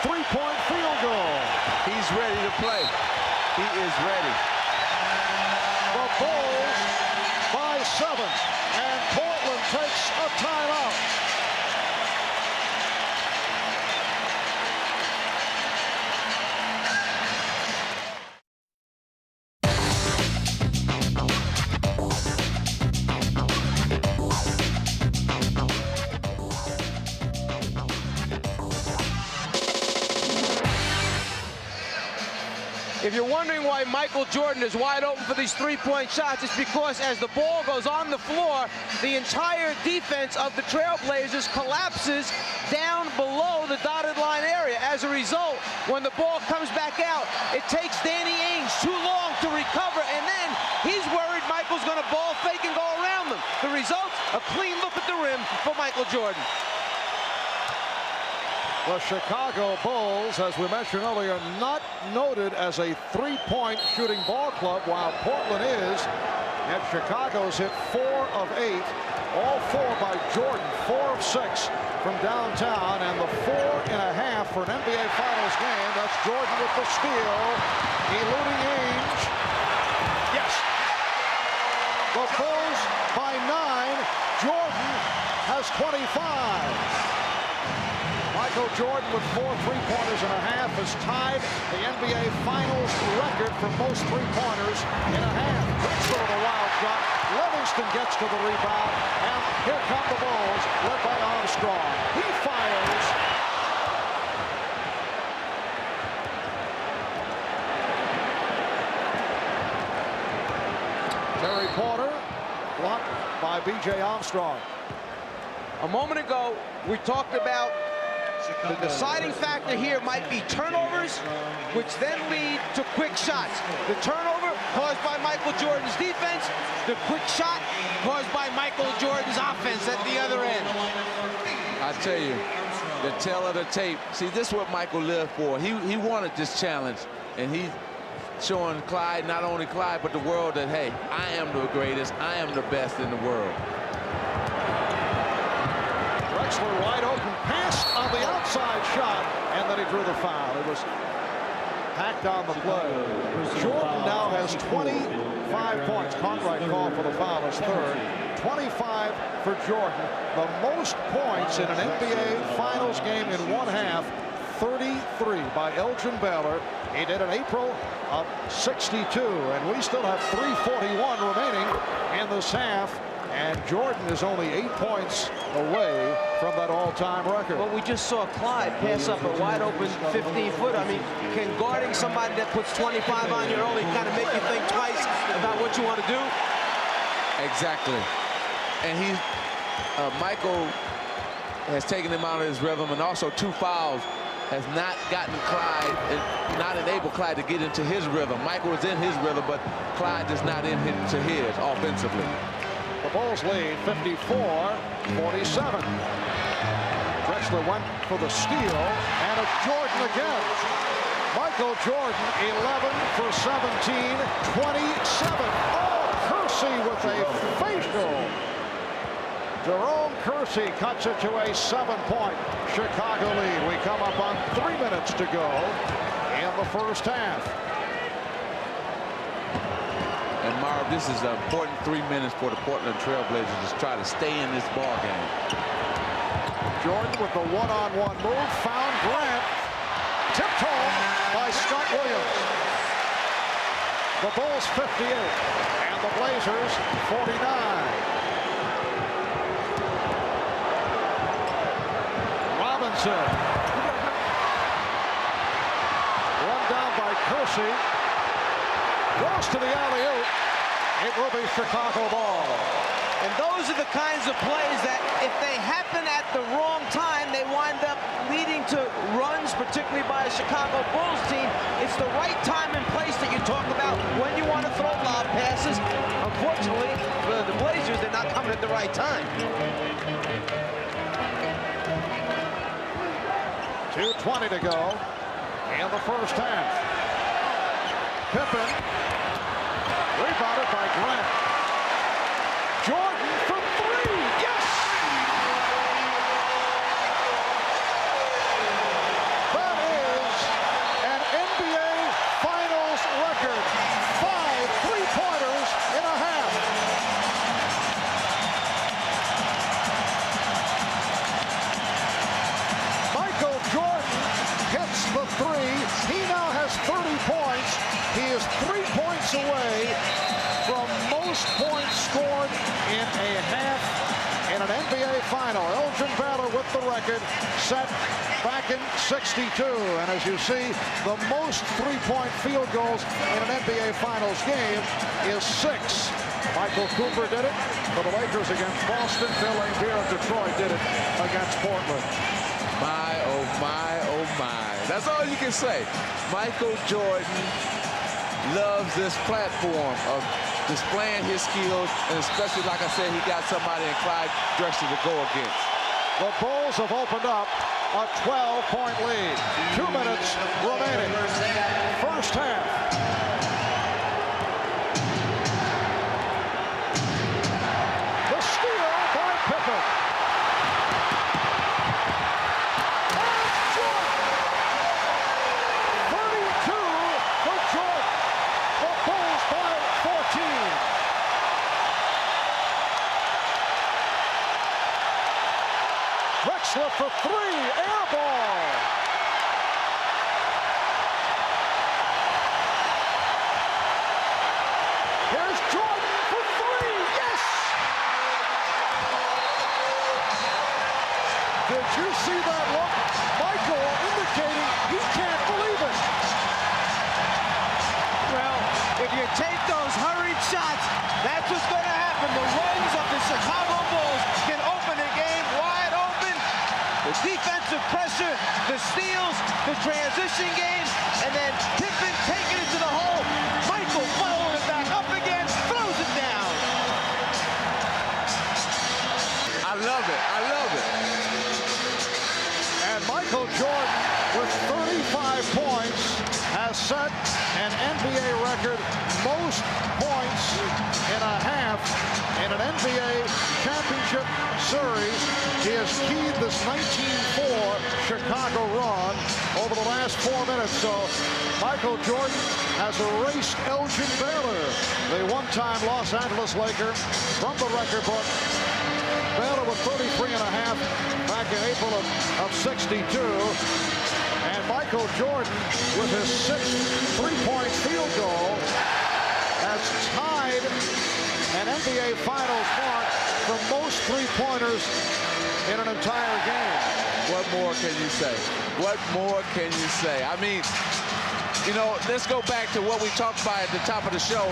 3-point field goal. He's ready to play. He is ready. The Bulls by 7, and Portland takes a timeout. If you're wondering why Michael Jordan is wide open for these 3-point shots, it's because as the ball goes on the floor, the entire defense of the TrailBlazers collapses down below the dotted line area. As a result, when the ball comes back out, it takes Danny Ainge too long to recover, and then he's worried Michael's going to ball fake and go around them. The result, a clean look at the rim for Michael Jordan. The Chicago Bulls, as we mentioned earlier, not noted as a three-point shooting ball club, while Portland is. Yet Chicago's hit 4 of 8, all 4 by Jordan, 4 of 6 from downtown, and the 4.5 for an NBA Finals game. That's Jordan with the steal, eluding Ainge. Yes. The Bulls by 9. Jordan has 25. Michael Jordan with 4 3-pointers and a half has tied the NBA Finals record for most three-pointers in a half. Drexler with a wild shot. Livingston gets to the rebound, and here come the Bulls, led by Armstrong. He fires. Terry Porter blocked by B.J. Armstrong. A moment ago, we talked about the deciding factor here might be turnovers, which then lead to quick shots. The turnover caused by Michael Jordan's defense, the quick shot caused by Michael Jordan's offense at the other end. I tell you, the tail of the tape. See, this is what Michael lived for. He wanted this challenge, and he's showing Clyde, not only Clyde, but the world that, hey, I am the greatest, I am the best in the world. Drexler wide open, pass on the outside shot, and then he drew the foul. It was hacked on the play. Jordan now has 25 points. Conrad called for the foul as third. 25 for Jordan. The most points in an NBA Finals game in one half. 33 by Elgin Baylor. He did in April of '62, and we still have 3:41 remaining in this half. And Jordan is only 8 points away from that all-time record. Well, we just saw Clyde pass up a wide open 15-footer. I mean, can guarding somebody that puts 25 on you early kind of make you think twice about what you want to do? Exactly. And Michael has taken him out of his rhythm, and also 2 fouls has not gotten Clyde, not enabled Clyde to get into his rhythm. Michael is in his rhythm, but Clyde is not into his offensively. The Bulls lead 54-47. Drexler went for the steal, and it's Jordan again. Michael Jordan, 11 for 17, 27. Oh, Kersey with a facial. Jerome Kersey cuts it to a 7-point Chicago lead. We come up on 3 minutes to go in the first half. And Marv, this is an important 3 minutes for the Portland TrailBlazers to try to stay in this ball game. Jordan with the one-on-one move, found Grant, tipped home by Scott Williams. The Bulls 58 and the Blazers 49. Robinson. Run down by Kersey. Goes to the alley-oop. It will be Chicago ball. And those are the kinds of plays that, if they happen at the wrong time, they wind up leading to runs, particularly by a Chicago Bulls team. It's the right time and place that you talk about when you want to throw lob passes. Unfortunately, for the Blazers, they're not coming at the right time. 2:20 to go in the first half. Pippen, rebounded by Grant. Jordan for 3, yes! That is an NBA Finals record. 5 3-pointers in a half. Michael Jordan hits the 3. He now has 30 points. He is 3 points away from most points scored in a half in an NBA final. Elgin Baylor with the record set back in '62. And as you see, the most three-point field goals in an NBA Finals game is 6. Michael Cooper did it for the Lakers against Boston. Phil Laimbeer of Detroit did it against Portland. My, oh my, oh my. That's all you can say. Michael Jordan loves this platform of displaying his skills, and especially, like I said, he got somebody in Clyde Drexler to go against. The Bulls have opened up a 12-point lead. 2 minutes remaining. First half. The steal by Pippen. And Jordan. 32 for Jordan. The Bulls by 14. Drexler for 3, air ball. Here's Jordan for 3, yes! Did you see that look? Michael indicating he can't believe it. Well, if you take those hurried shots, that's what's going to happen. The runs of the Chicago Bulls can open a game wide open. The defensive pressure, the steals, the transition game, and then Pippen taking it to the hole. Michael following it back up again, throws it down. I love it. I love it. And Michael Jordan, with 35 points, has set an NBA record most points in a half in an NBA championship series. He has keyed this 19-4 Chicago run over the last 4 minutes. So Michael Jordan has erased Elgin Baylor, the one-time Los Angeles Laker, from the record book. Baylor with 33 and a half back in April of 62. And Michael Jordan, with his 6th three-point field goal, has tied an NBA Finals mark for most three-pointers in an entire game. What more can you say? What more can you say? I mean, you know, let's go back to what we talked about at the top of the show.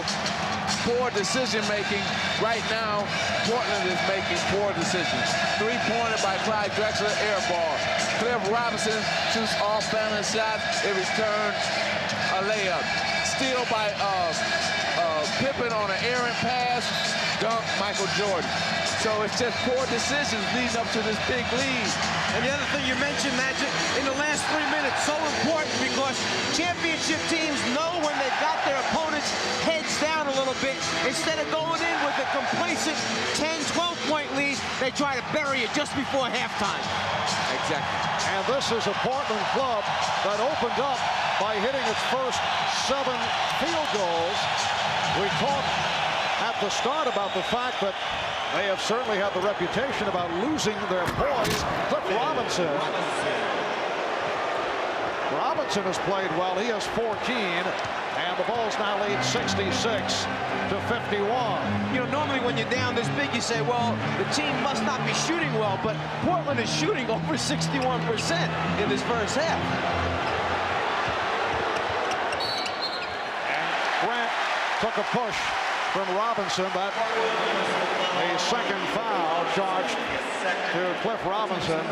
Poor decision-making. Right now, Portland is making poor decisions. Three-pointer by Clyde Drexler, air ball. Cliff Robinson shoots off-balance shot. It returns a layup. Steal by Pippen on an errant pass. Dunk Michael Jordan. So it's just poor decisions leading up to this big lead. And the other thing you mentioned, Magic, in the last 3 minutes, so important because championship teams know when they've got their opponents heads down a little bit. Instead of going in with a complacent 10, 12-point lead, they try to bury it just before halftime. Exactly. And this is a Portland club that opened up by hitting its first 7 field goals. We talked at the start about the fact that they have certainly had the reputation about losing their poise. Cliff Robinson. Robinson has played well. He has 14. And the Bulls now lead 66 to 51. You know, normally when you're down this big, you say, well, the team must not be shooting well. But Portland is shooting over 61% in this first half. And Grant took a push from Robinson. That a second foul charged to Cliff Robinson.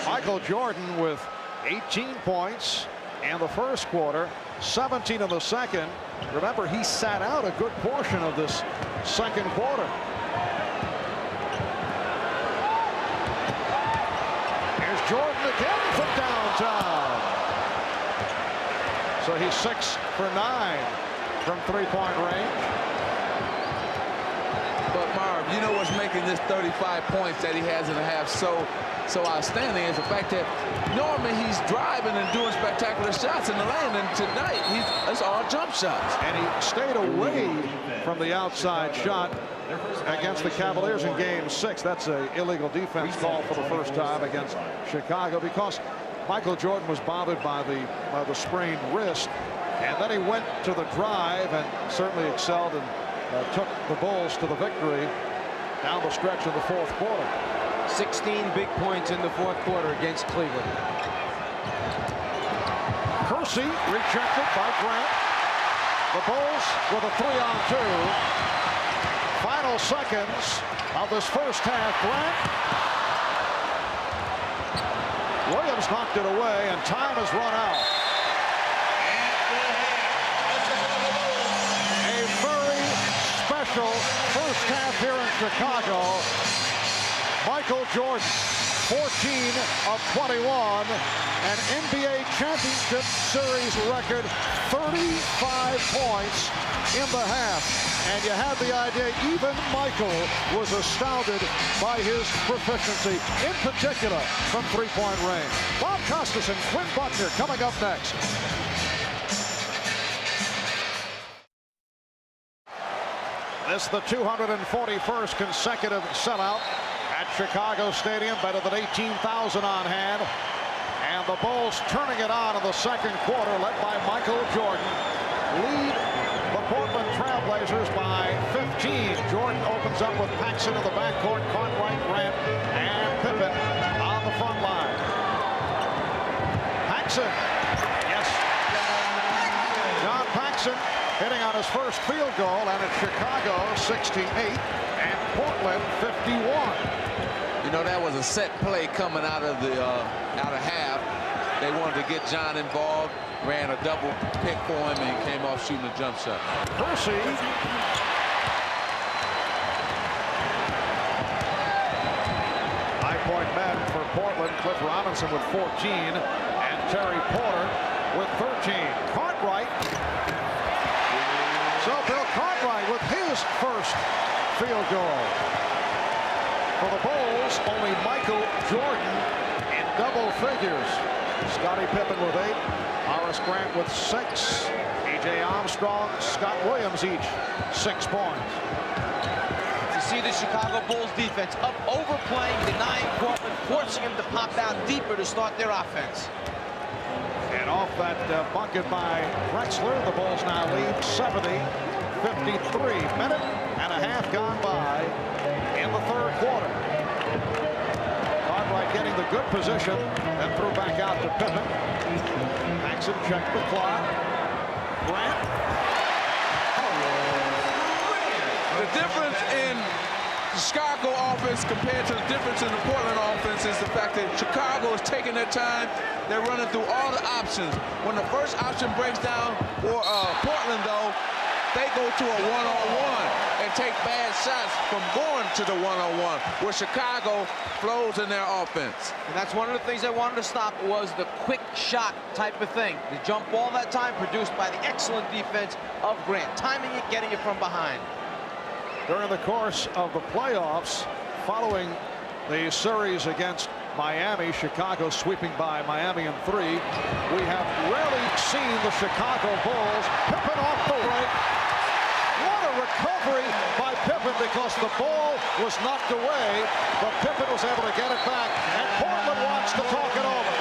Michael Jordan with 18 points in the first quarter, 17 in the second. Remember, he sat out a good portion of this second quarter. Here's Jordan again from downtown. So he's 6 for 9 from three-point range. But Marv, you know what's making this 35 points that he has in the half so outstanding is the fact that normally he's driving and doing spectacular shots in the lane, and tonight it's all jump shots. And he stayed away from the outside shot against the Cavaliers in Game 6. That's an illegal defense call for the first time against Chicago because Michael Jordan was bothered by the sprained wrist, and then he went to the drive and certainly excelled and took the Bulls to the victory down the stretch in the fourth quarter. 16 big points in the fourth quarter against Cleveland. Kersey rejected by Grant. The Bulls with a 3-on-2. Final seconds of this first half. Grant. Williams knocked it away, and time has run out. A Murray first half here in Chicago. Michael Jordan, 14 of 21, an NBA Championship Series record, 35 points in the half. And you have the idea, even Michael was astounded by his proficiency, in particular from three-point range. Bob Costas and Quinn Buckner coming up next. This is the 241st consecutive sellout at Chicago Stadium, better than 18,000 on hand. And the Bulls turning it on in the second quarter, led by Michael Jordan. Lead the Portland TrailBlazers by 15. Jordan opens up with Paxson in the backcourt, Cartwright, Grant, and Pippen on the front line. Paxson, yes. John Paxson hitting on his first field goal, and it's Chicago 68 and Portland 51. You know, that was a set play coming out of the half. They wanted to get John involved, ran a double pick for him, and came off shooting a jump shot. Percy. High-point men for Portland. Cliff Robinson with 14, and Terry Porter with 13. Cartwright. So Bill Cartwright with his first field goal. For the Bulls, only Michael Jordan in double figures. Scottie Pippen with 8, Horace Grant with 6, A.J. Armstrong, Scott Williams each 6 points. You see the Chicago Bulls defense up overplaying, denying Portland, forcing him to pop out deeper to start their offense. And off that bucket by Drexler, the Bulls now lead 70-53. Minute and a half gone by in the third quarter. Cartwright getting the good position, then threw back out to Pippen. Paxson checked the clock. Grant. The difference in the Chicago offense compared to the difference in the Portland offense is the fact that Chicago is taking their time. They're running through all the options. When the first option breaks down for Portland, though, they go to a one-on-one and take bad shots from going to the one-on-one, where Chicago flows in their offense. And that's one of the things they wanted to stop, was the quick shot type of thing. The jump ball that time produced by the excellent defense of Grant, timing it, getting it from behind. During the course of the playoffs, following the series against Miami, Chicago sweeping by Miami in 3, we have rarely seen the Chicago Bulls. Pippen off the break. What a recovery by Pippen, because the ball was knocked away, but Pippen was able to get it back, and Portland wants to talk it over.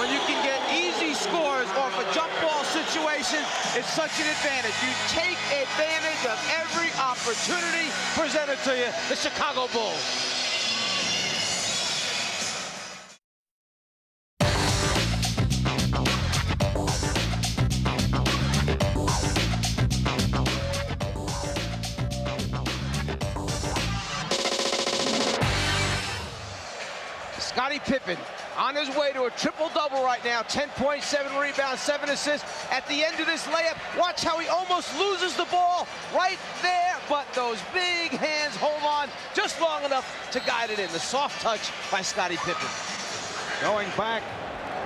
When you can get easy scores off a jump ball situation, it's such an advantage. You take advantage of every opportunity presented to you, the Chicago Bulls. Scottie Pippen on his way to a triple-double right now. 10 points, 7 rebounds, 7 assists. At the end of this layup, watch how he almost loses the ball right there, but those big hands hold on just long enough to guide it in. The soft touch by Scottie Pippen. Going back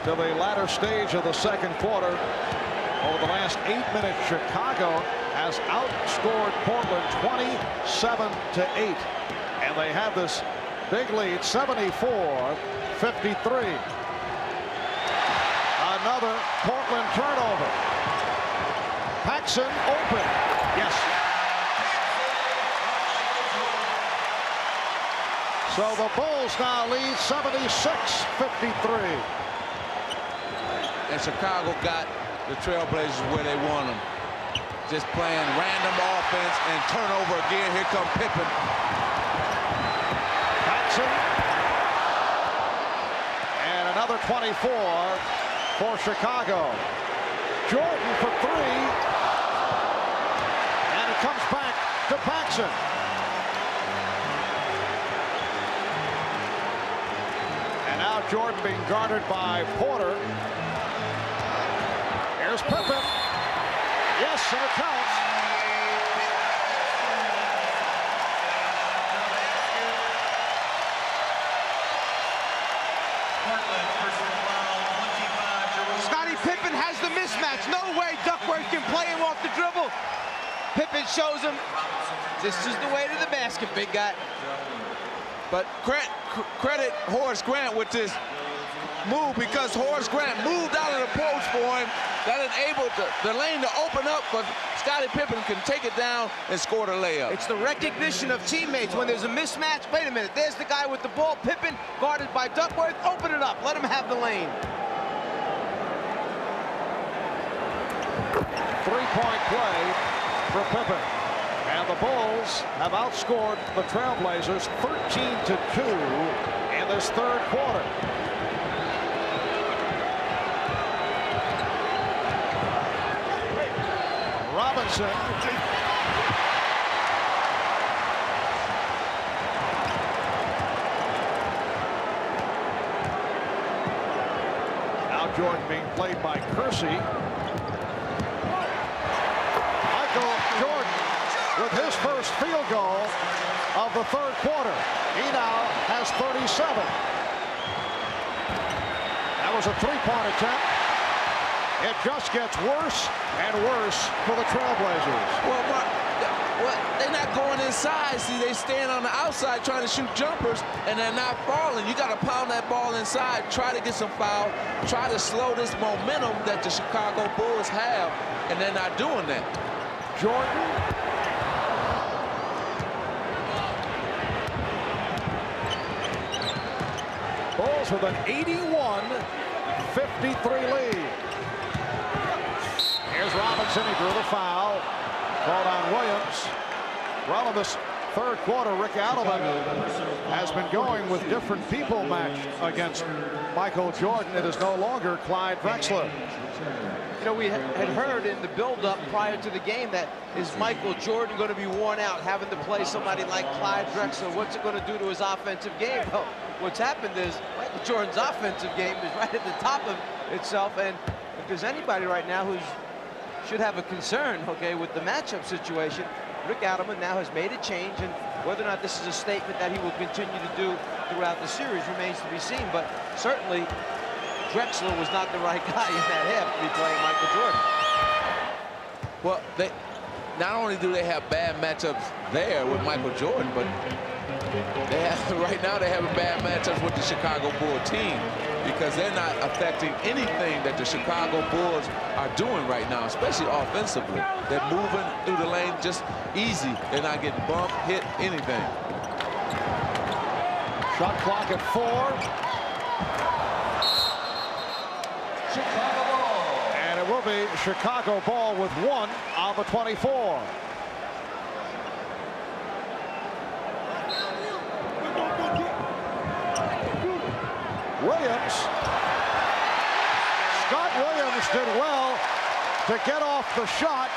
to the latter stage of the second quarter, over the last 8 minutes, Chicago has outscored Portland 27-8, and they have this big lead, 74-53. Another Portland turnover. Paxson open. Yes. So the Bulls now lead 76-53. And Chicago got the TrailBlazers where they want them. Just playing random offense and turnover again. Here comes Pippen. And another 24 for Chicago. Jordan for 3. And it comes back to Paxson. And now Jordan being guarded by Porter. Here's Pippen. Yes, and it counts. Scottie Pippen has the mismatch. No way Duckworth can play him off the dribble. Pippen shows him, this is the way to the basket, big guy. But credit Horace Grant with this move, because Horace Grant moved out of the post for him. That enabled the lane to open up, but Scottie Pippen can take it down and score the layup. It's the recognition of teammates. When there's a mismatch, wait a minute, there's the guy with the ball. Pippen guarded by Duckworth. Open it up. Let him have the lane. Three-point play for Pippen. And the Bulls have outscored the TrailBlazers 13-2 in this third quarter. Robinson. Now Jordan being played by Kersey. Michael Jordan with his first field goal of the third quarter. He now has 37. That was a three-point attempt. It just gets worse and worse for the TrailBlazers. Well, they're not going inside. See, they stand on the outside trying to shoot jumpers, and they're not falling. You got to pound that ball inside, try to get some foul, try to slow this momentum that the Chicago Bulls have, and they're not doing that. Jordan. Bulls with an 81-53 lead. Here's Robinson. He drew the foul. Called on Williams. Well, in this third quarter, Rick Adelman has been going with different people matched against Michael Jordan. It is no longer Clyde Drexler. You know, we had heard in the build-up prior to the game that is Michael Jordan going to be worn out having to play somebody like Clyde Drexler? What's it going to do to his offensive game? Well, what's happened is Michael Jordan's offensive game is right at the top of itself, and if there's anybody right now who should have a concern, okay, with the matchup situation, Rick Adelman now has made a change, and whether or not this is a statement that he will continue to do throughout the series remains to be seen, but certainly Drexler was not the right guy in that half to be playing Michael Jordan. Well, they not only do they have bad matchups there with Michael Jordan, but they have, right now they're having bad matchups with the Chicago Bulls team, because they're not affecting anything that the Chicago Bulls are doing right now, especially offensively. They're moving through the lane just easy. They're not getting bumped, hit, anything. Shot clock at 4. Chicago ball. And it will be Chicago ball with 1 on the 24. Williams. Scott Williams did well to get off the shot,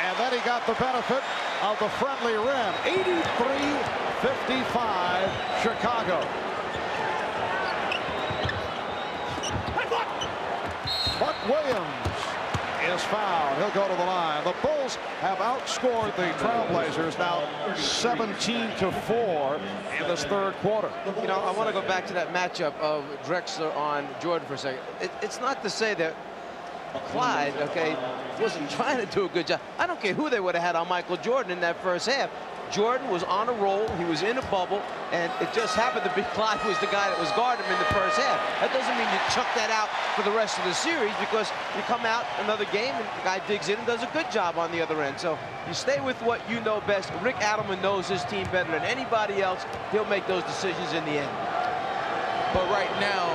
and then he got the benefit of the friendly rim. 83-55 Chicago. But Williams is fouled. He'll go to the line. The Bulls have outscored the TrailBlazers now 17-4 in this third quarter. You know, I want to go back to that matchup of Drexler on Jordan for a second. It's not to say that Clyde, okay, wasn't trying to do a good job. I don't care who they would have had on Michael Jordan in that first half. Jordan was on a roll, he was in a bubble, and it just happened to be Clyde was the guy that was guarding him in the first half. That doesn't mean you chuck that out for the rest of the series, because you come out another game and the guy digs in and does a good job on the other end. So you stay with what you know best. Rick Adelman knows his team better than anybody else. He'll make those decisions in the end. But right now,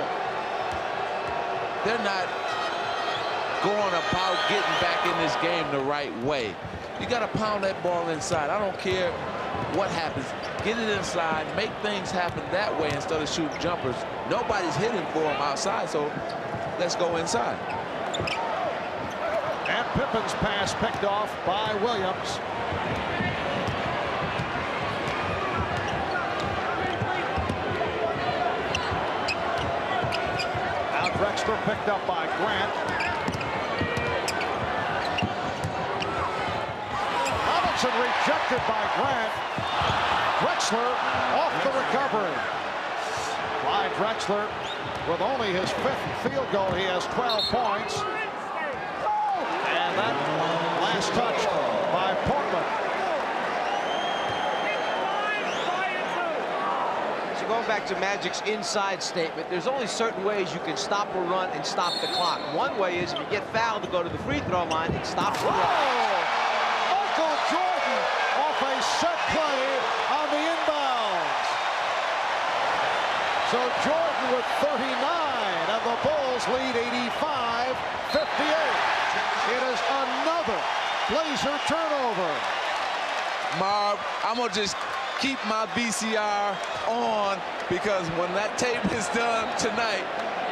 they're not going about getting back in this game the right way. You got to pound that ball inside. I don't care what happens. Get it inside, make things happen that way instead of shooting jumpers. Nobody's hitting for them outside, so let's go inside. And Pippen's pass picked off by Williams. Now Drexler picked up by Grant. Robinson rejected by Grant. Drexler off the recovery. Clyde Drexler with only his 5th field goal. He has 12 points. And that last touch by Portland. So going back to Magic's inside statement, there's only certain ways you can stop a run and stop the clock. One way is if you get fouled to go to the free throw line and stop the run. Michael Jordan off a set play on the inbounds. So Jordan with 39, and the Bulls lead 85-58. It is another Blazer turnover. Marv, I'm going to just keep my VCR on, because when that tape is done tonight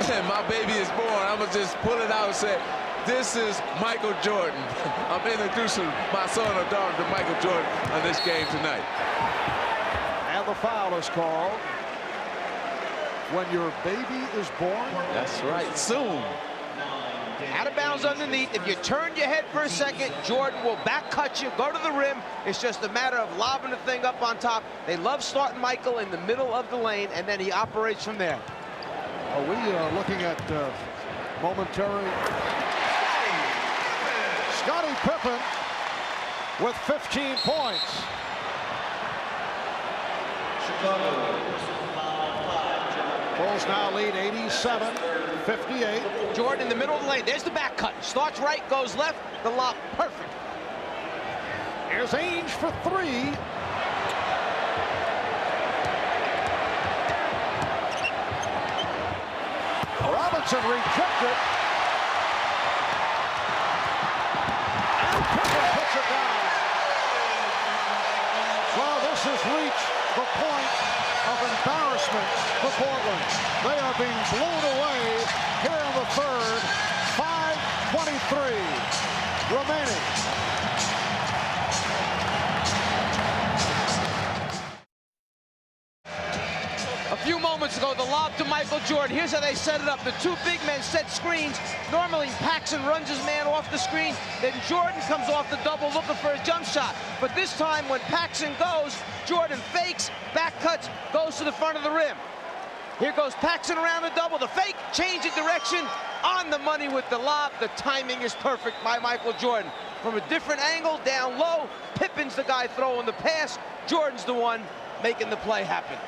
and my baby is born, I'm going to just pull it out and say, this is Michael Jordan. I'm introducing my son or daughter to Michael Jordan on this game tonight. And the foul is called when your baby is born. That's right, soon. Out of bounds underneath. If you turn your head for a second, Jordan will back cut you, go to the rim. It's just a matter of lobbing the thing up on top. They love starting Michael in the middle of the lane, and then he operates from there. Are we looking at momentary? Scottie Pippen with 15 points. Bulls now lead 87-58. Jordan in the middle of the lane. There's the back cut. Starts right, goes left. The lob, perfect. Here's Ainge for 3. Robinson rejected. And Pippen puts it down. Well, this has reached the point of embarrassment for Portland. They are being blown away here in the third. 5:23 remaining. A few moments ago, the lob to Michael Jordan. Here's how they set it up. The two big men set screens. Normally, Paxson runs his man off the screen. Then Jordan comes off the double looking for a jump shot. But this time, when Paxson goes, Jordan fakes, back cuts, goes to the front of the rim. Here goes Paxson around the double. The fake, change of direction, on the money with the lob. The timing is perfect by Michael Jordan. From a different angle, down low, Pippen's the guy throwing the pass. Jordan's the one making the play happen.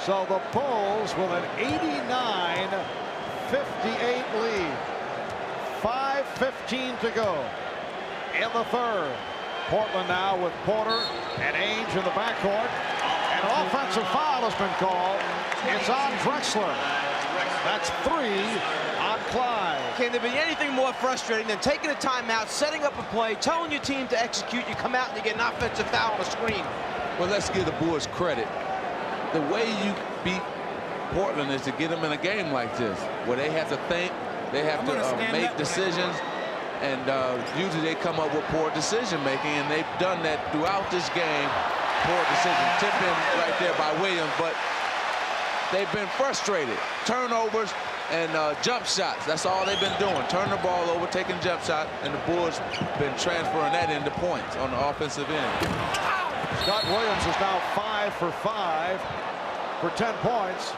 So the Bulls with an 89-58 lead. 5:15 to go in the third. Portland now with Porter and Ainge in the backcourt. An offensive foul has been called. It's on Drexler. That's 3 on Clyde. Can there be anything more frustrating than taking a timeout, setting up a play, telling your team to execute, you come out and you get an offensive foul on the screen? Well, let's give the Bulls credit. The way you beat Portland is to get them in a game like this, where they have to think, they have to make decisions, and usually they come up with poor decision making, and they've done that throughout this game. Poor decision, tip in right there by Williams, but they've been frustrated. Turnovers and jump shots, that's all they've been doing. Turn the ball over, taking jump shots, and the Bulls been transferring that into points on the offensive end. Scott Williams is now 5 for 5 for 10 points.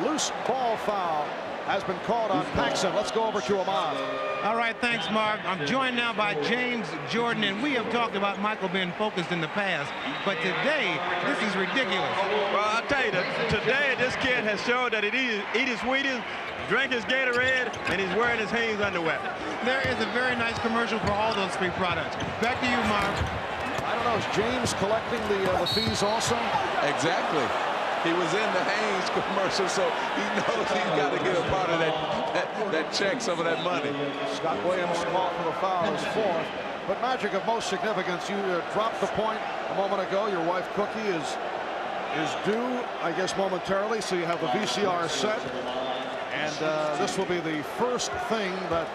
Loose ball foul has been called on Paxson. Let's go over to Ahmad. All right, thanks, Mark. I'm joined now by James Jordan, and we have talked about Michael being focused in the past, but today, this is ridiculous. Well, I'll tell you, today this kid has showed that he eat his Wheaties, drank his Gatorade, and he's wearing his Hanes underwear. There is a very nice commercial for all those 3 products. Back to you, Mark. I don't know, is James collecting the fees also? Exactly. He was in the Hanes commercial, so he knows he's got to get a part of that check, some of that money. Scott Williams called for the foul is 4th. But Magic, of most significance, you dropped the point a moment ago. Your wife Cookie is due, I guess, momentarily, so you have the VCR set. And this will be the first thing that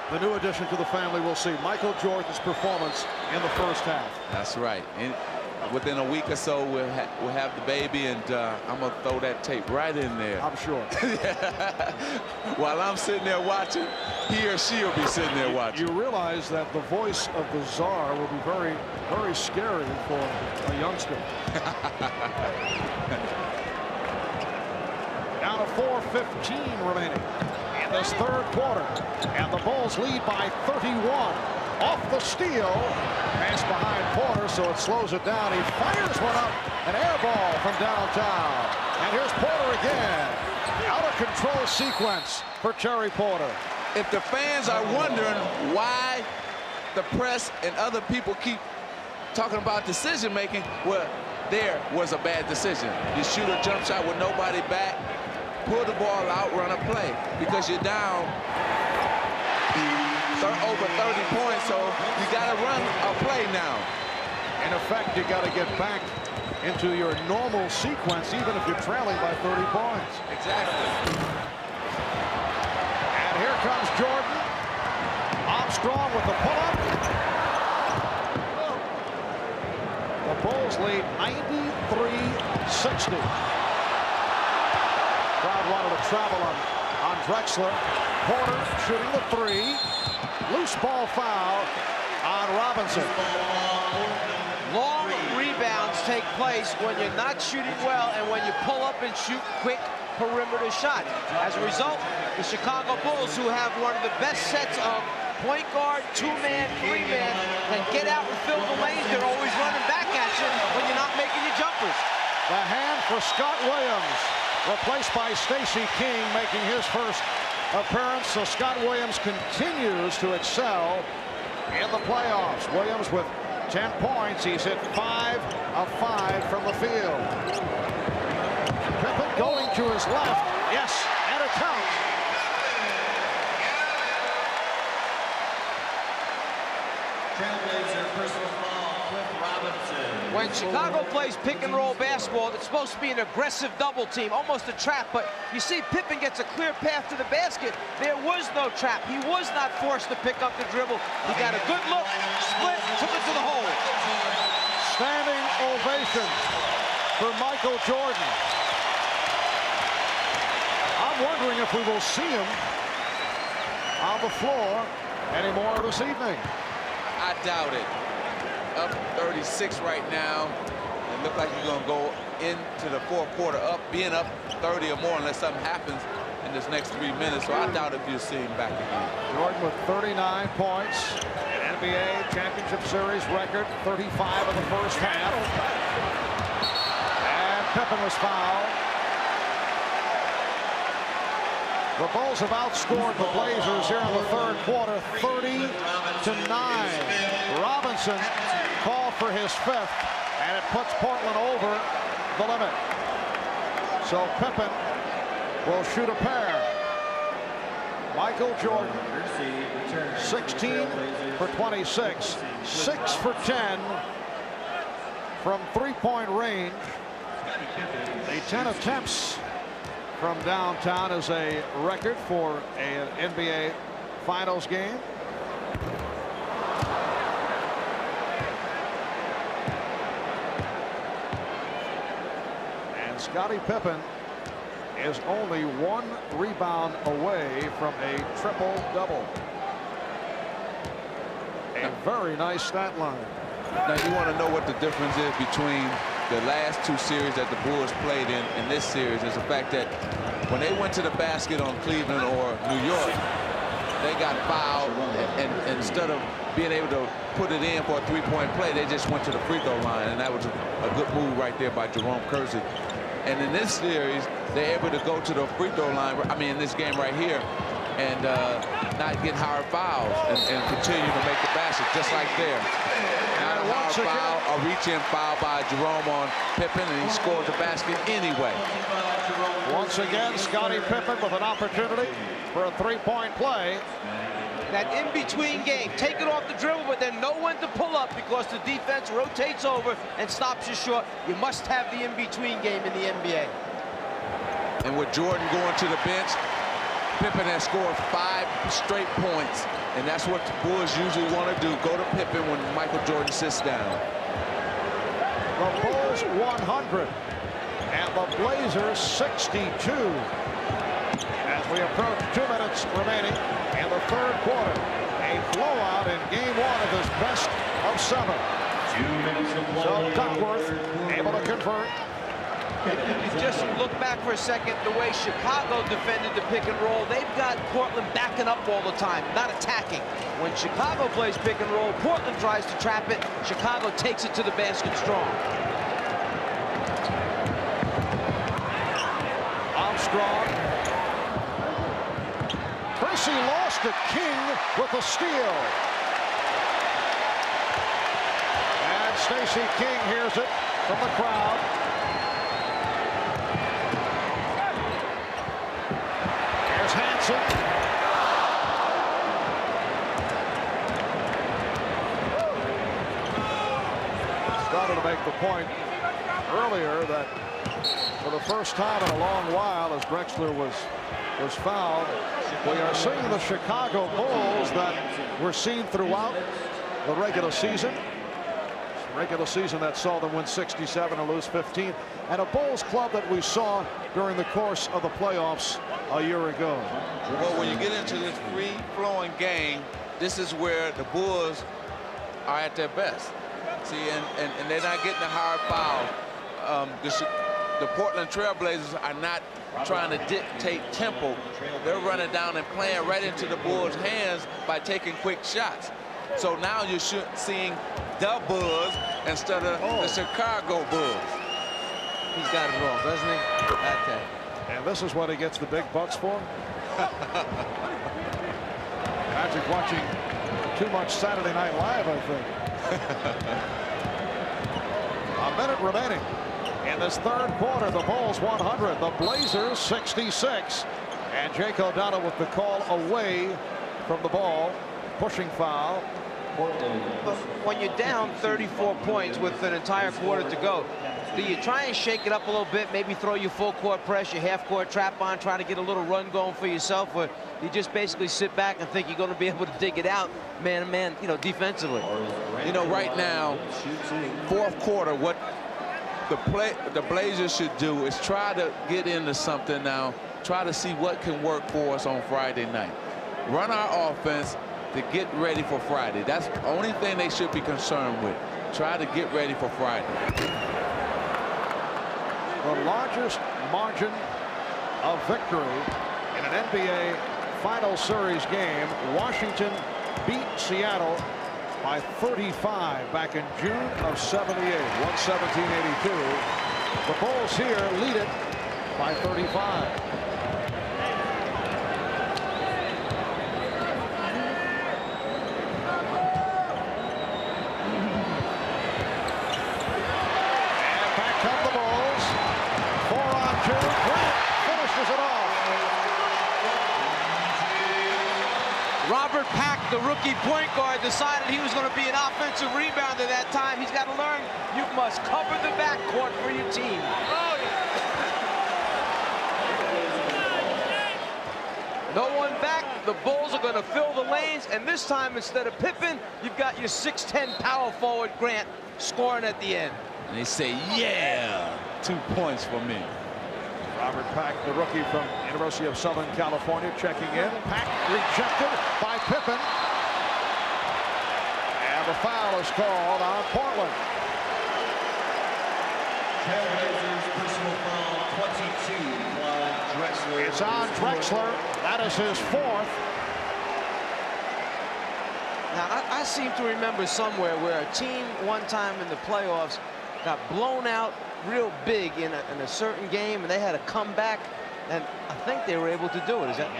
the new addition to the family will see. Michael Jordan's performance in the first half. That's right. And within a week or so, we'll have the baby, and I'm going to throw that tape right in there. I'm sure. While I'm sitting there watching, he or she will be sitting there watching. You realize that the voice of the czar will be very, very scary for a youngster. Down to 4:15 remaining in this third quarter, and the Bulls lead by 31. Off the steal, pass behind Porter, so it slows it down. He fires one up, an air ball from downtown. And here's Porter again. Out of control sequence for Terry Porter. If the fans are wondering why the press and other people keep talking about decision making, well, there was a bad decision. You shoot a jump shot with nobody back, pull the ball out, run a play, because you're down over 30 points, so you got to run a play now. In effect, you got to get back into your normal sequence, even if you're trailing by 30 points. Exactly. And here comes Jordan. Armstrong with the pull-up. The Bulls lead 93-60. Crowd wanted to travel on Drexler. Porter shooting the three. Loose ball foul on Robinson. Long rebounds take place when you're not shooting well and when you pull up and shoot quick perimeter shot. As a result, the Chicago Bulls, who have one of the best sets of point guard, two-man, three-man, can get out and fill the lanes. They're always running back at you when you're not making your jumpers. The hand for Scott Williams, replaced by Stacey King, making his first appearance. So Scott Williams continues to excel in the playoffs. Williams with 10 points. He's hit 5 of 5 from the field. Pippen going to his left. Yes, and a count. TrailBlazer personal foul, Cliff Robinson. When Chicago plays pick and roll basketball, it's supposed to be an aggressive double team, almost a trap, but you see Pippen gets a clear path to the basket. There was no trap. He was not forced to pick up the dribble. He got a good look, split, took it to the hole. Standing ovation for Michael Jordan. I'm wondering if we will see him on the floor anymore this evening. I doubt it. Up 36 right now. It looks like he's going to go into the fourth quarter being up 30 or more unless something happens in this next 3 minutes. So I doubt if you'll see him back again. Jordan with 39 points. NBA Championship Series record, 35 in the first half. And Pippen was fouled. The Bulls have outscored the Blazers here in the third quarter, 30-9. Robinson called for his fifth, and it puts Portland over the limit. So Pippen will shoot a pair. Michael Jordan, 16 for 26, 6 for 10 from three-point range. The 10 attempts from downtown is a record for an NBA Finals game. And Scottie Pippen is only one rebound away from a triple-double. A very nice stat line. Now you want to know what the difference is between the last two series that the Bulls played in this series is the fact that when they went to the basket on Cleveland or New York, they got fouled, and instead of being able to put it in for a three-point play, they just went to the free throw line, and that was a good move right there by Jerome Kersey. And in this series, they're able to go to the free throw line, I mean in this game right here, and not get hard fouls and continue to make the basket just like there. Not a hard foul, a reach-in foul by Jerome on Pippen, and he scored the basket anyway. Once again, Scottie Pippen with an opportunity for a three-point play. That in-between game, take it off the dribble, but then know when to pull up because the defense rotates over and stops you short. You must have the in-between game in the NBA. And with Jordan going to the bench, Pippen has scored 5 straight points, and that's what the Bulls usually want to do, go to Pippen when Michael Jordan sits down. the Bulls 100 and the Blazers 62. As we approach 2 minutes remaining in the third quarter, a blowout in game 1 of this best of 7. So Duckworth able to convert. Just look back for a second, the way Chicago defended the pick and roll. They've got Portland backing up all the time, not attacking. When Chicago plays pick and roll, Portland tries to trap it. Chicago takes it to the basket strong. Armstrong. Tracy lost to King with a steal. And Stacey King hears it from the crowd. Here's Hansen. Started to make the point earlier that for the first time in a long while, as Drexler was fouled, we are seeing the Chicago Bulls that were seen throughout the regular season. Regular season that saw them win 67 and lose 15, and a Bulls club that we saw during the course of the playoffs a year ago. Well, when you get into this free-flowing game, this is where the Bulls are at their best. See, and they're not getting a hard foul. The Portland TrailBlazers are not trying to dictate tempo. They're running down and playing right into the Bulls' hands by taking quick shots. So now you're seeing the Bulls instead of the Chicago Bulls. He's got it wrong, doesn't he? Okay. And this is what he gets the big bucks for. Magic watching too much Saturday Night Live, I think. A minute remaining in this third quarter. The Bulls 100, the Blazers 66. And Jake O'Donnell with the call away from the ball. Pushing foul. But when you're down 34 points with an entire quarter to go, do you try and shake it up a little bit, maybe throw your full court press, your half court trap on, try to get a little run going for yourself, or you just basically sit back and think you're going to be able to dig it out man to man, defensively? Right now, fourth quarter, what the Blazers should do is try to get into something now, try to see what can work for us on Friday night. Run our offense to get ready for Friday. That's the only thing they should be concerned with. Try to get ready for Friday. The largest margin of victory in an NBA Final Series game. Washington beat Seattle by 35 back in June of '78, 117-82. The Bulls here lead it by 35. Robert Pack, the rookie point guard, decided he was going to be an offensive rebounder that time. He's got to learn you must cover the backcourt for your team. No one back. The Bulls are going to fill the lanes, and this time, instead of Pippen, you've got your 6'10" power forward Grant scoring at the end. And they say, yeah, 2 points for me. Robert Pack, the rookie from University of Southern California, checking in. Pack rejected by Pippen. And the foul is called on Portland. TrailBlazers personal foul 22, Clyde Drexler. It's on Drexler. That is his fourth. Now, I seem to remember somewhere where a team one time in the playoffs got blown out real big in a certain game, and they had to come back, and I think they were able to do it. Is that?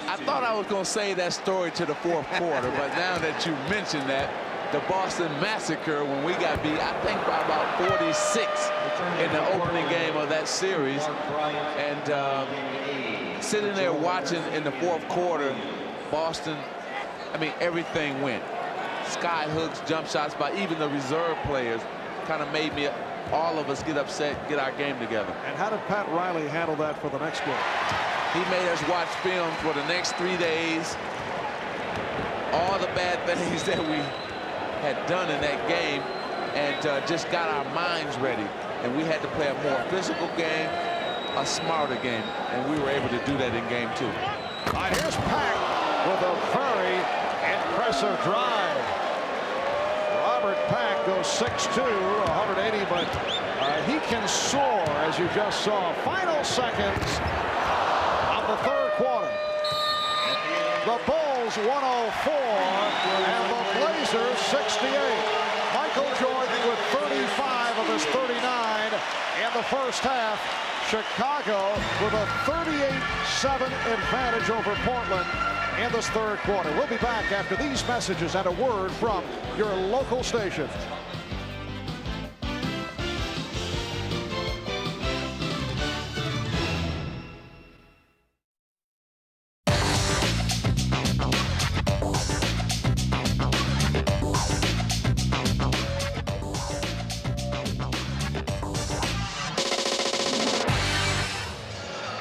I thought I was going to say that story to the fourth quarter, but now that you mentioned that, the Boston Massacre, when we got beat, I think by about 46 in the opening game of that series, and sitting there watching in the fourth quarter, Boston, everything went. Sky hooks, jump shots by even the reserve players kind of made me, all of us, get upset, get our game together. And how did Pat Riley handle that for the next game? He made us watch film for the next 3 days. All the bad things that we had done in that game, and just got our minds ready. And we had to play a more physical game, a smarter game, and we were able to do that in game 2. And here's Pack with a very impressive drive. Robert Pack goes 6'2", 180, but he can soar, as you just saw. Final seconds of the third quarter. The Bulls 104 and the Blazers 68. Michael Jordan with 35 of his 39 in the first half. Chicago with a 38-7 advantage over Portland in this third quarter. We'll be back after these messages and a word from your local station.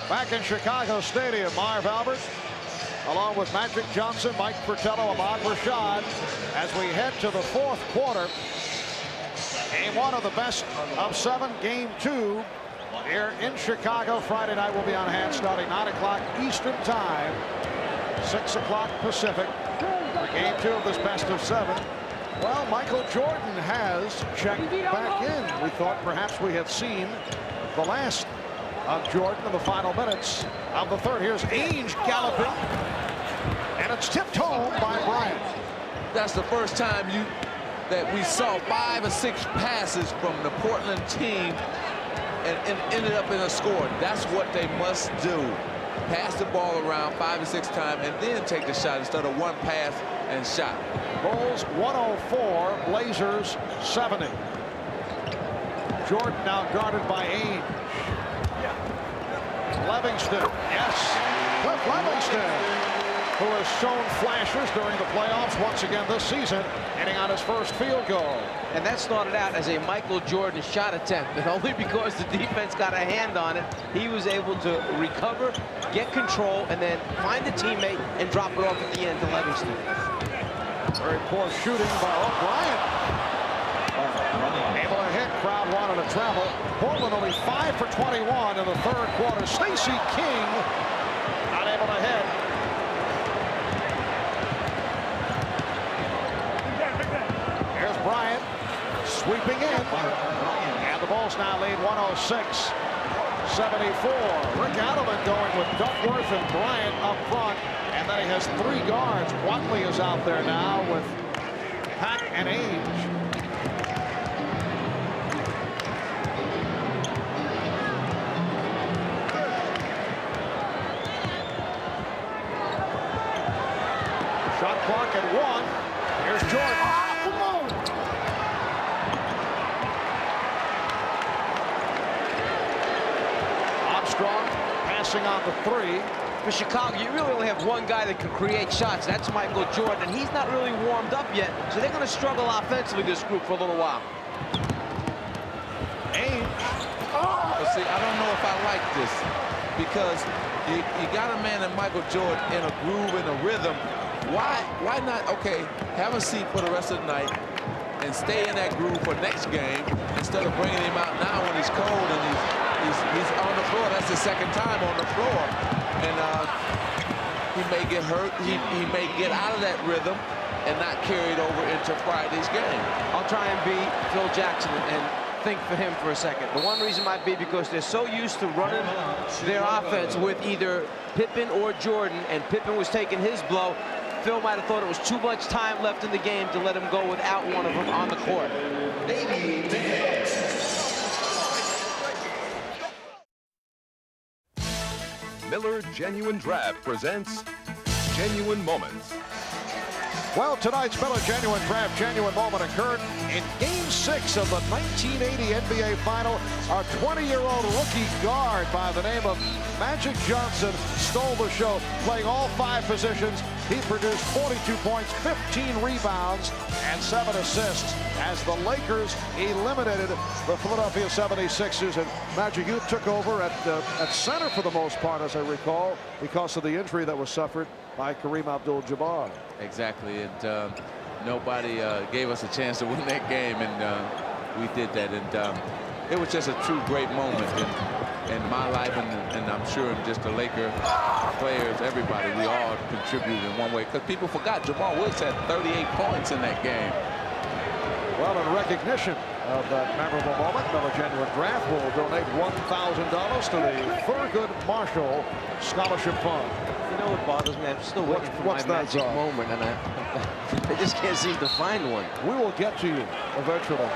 Back in Chicago Stadium, Marv Albert, along with Magic Johnson, Mike Fratello, Ahmad Rashad, as we head to the fourth quarter. Game 1 of the best of 7, game 2 here in Chicago. Friday night will be on hand starting 9 o'clock Eastern time, 6 o'clock Pacific for game 2 of this best of 7. Well, Michael Jordan has checked back in. We thought perhaps we had seen the last of Jordan in the final minutes of the third. Here's Ainge galloping, and it's tipped home by Bryant. That's the first time that we saw 5 or 6 passes from the Portland team and ended up in a score. That's what they must do. Pass the ball around 5 or 6 times and then take the shot instead of one pass and shot. Bulls 104, Blazers 70. Jordan now guarded by Ainge. Livingston, yes, Cliff Livingston, who has shown flashes during the playoffs once again this season, hitting on his first field goal. And that started out as a Michael Jordan shot attempt, and only because the defense got a hand on it, he was able to recover, get control, and then find a teammate and drop it off at the end to Livingston. Very poor shooting by O'Brien. Able to hit, crowd wanted to travel. Portland only 5 for 21 in the third quarter. Stacey King not able to hit. Here's Bryant sweeping in. And the Bulls now lead 106-74. Rick Adelman going with Duckworth and Bryant up front. And then he has 3 guards. Watley is out there now with Pack and Ainge. Shot clock at 1. Here's Jordan. Armstrong passing on the 3. For Chicago, you really only have one guy that can create shots. That's Michael Jordan, and he's not really warmed up yet, so they're going to struggle offensively, this group, for a little while. Ainge. But see, I don't know if I like this, because you got a man like Michael Jordan in a groove, in a rhythm. Why not, okay, have a seat for the rest of the night and stay in that groove for next game instead of bringing him out now when he's cold and he's on the floor. That's the second time on the floor. And he may get hurt. He may get out of that rhythm and not carry it over into Friday's game. I'll try and be Phil Jackson and think for him for a second. The one reason might be because they're so used to running their offense with either Pippen or Jordan, and Pippen was taking his blow. Phil might have thought it was too much time left in the game to let him go without one of them on the court. Miller Genuine Draft presents Genuine Moments. Well, tonight's Miller Genuine Draft Genuine Moment occurred in Game 6 of the 1980 NBA Final. Our 20-year-old rookie guard by the name of Magic Johnson stole the show, playing all 5 positions. He produced 42 points, 15 rebounds, and 7 assists as the Lakers eliminated the Philadelphia 76ers. And Magic, you took over at center for the most part, as I recall, because of the injury that was suffered by Kareem Abdul-Jabbar. Exactly. And nobody gave us a chance to win that game, and we did that. And it was just a true great moment in my life, and I'm sure in just the Laker players, everybody, we all contributed in one way. Because people forgot Jamal Woods had 38 points in that game. Well, in recognition of that memorable moment, Miller Genuine Draft will donate $1,000 to the Thurgood Marshall Scholarship Fund. You know what bothers me? I'm still waiting for my magic moment, and I just can't seem to find one. We will get to you eventually.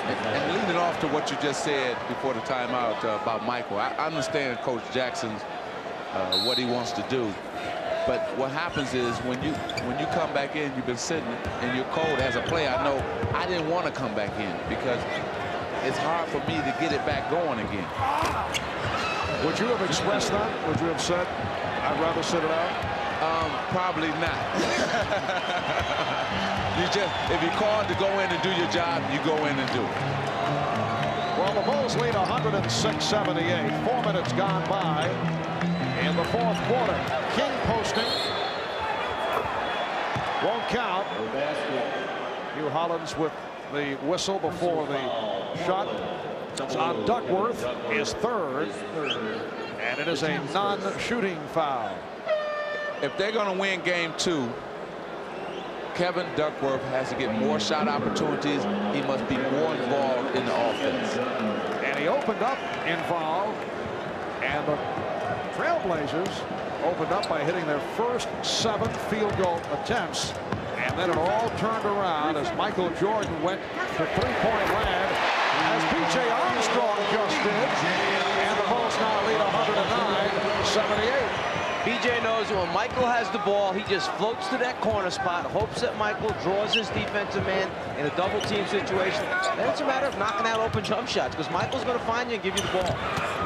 And leading off to what you just said before the timeout about Michael, I understand Coach Jackson's what he wants to do. But what happens is when you come back in, you've been sitting and you're cold. As a player, I know I didn't want to come back in because it's hard for me to get it back going again. Would you have expressed that? Would you have said, I'd rather sit it out? Probably not. If you're called to go in and do your job, you go in and do it. Well, the Bulls lead 106-78. 4 minutes gone by in the fourth quarter. King posting. Won't count. Hugh Hollins with the whistle before the shot. It's on Duckworth, his third. And it is a non-shooting foul. If they're going to win game 2, Kevin Duckworth has to get more shot opportunities. He must be more involved in the offense. And he opened up involved. And the TrailBlazers opened up by hitting their first 7 field goal attempts. And then it all turned around as Michael Jordan went to three-point land, as P.J. Armstrong just did. And the Bulls now lead 109-78. BJ knows that when Michael has the ball, he just floats to that corner spot, hopes that Michael draws his defensive man in a double team situation. Then it's a matter of knocking out open jump shots because Michael's going to find you and give you the ball.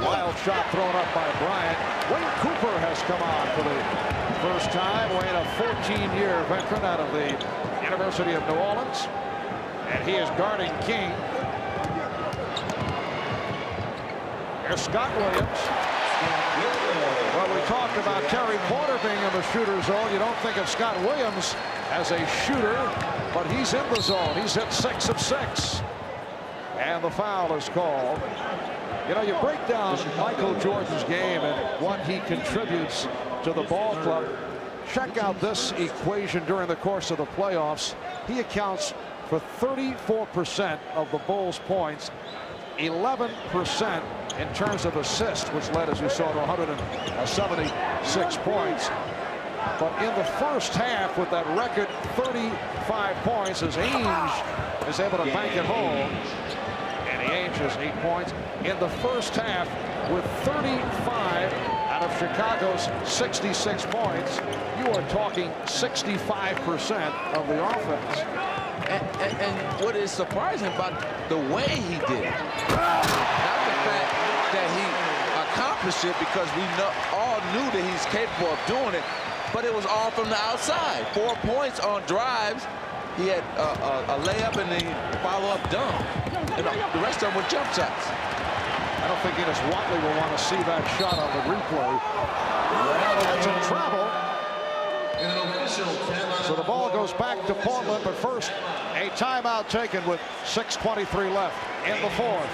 Wild shot thrown up by Bryant. Wayne Cooper has come on for the first time. Wayne, a 14-year veteran out of the University of New Orleans. And he is guarding King. Here's Scott Williams. Well, we talked about Terry Porter being in the shooter zone. You don't think of Scott Williams as a shooter, but he's in the zone. He's hit 6 of 6. And the foul is called. You know, you break down Michael Jordan's game and what he contributes to the ball club. Check out this equation during the course of the playoffs. He accounts for 34% of the Bulls' points, 11% in terms of assists, which led, as you saw, to 176 points. But in the first half, with that record 35 points, as Ainge is able to bank it home, and Ainge has 8 points in the first half with 35 out of Chicago's 66 points. You are talking 65% of the offense. And what is surprising about the way he did it, not the fact that he accomplished it, because we all knew that he's capable of doing it, but it was all from the outside. 4 points on drives. He had a layup and a follow-up dunk. And the rest of them were jump shots. I don't think Enos Watley will want to see that shot on the replay. That's in travel. So the ball goes back to Portland, but first a timeout taken with 6:23 left in the fourth.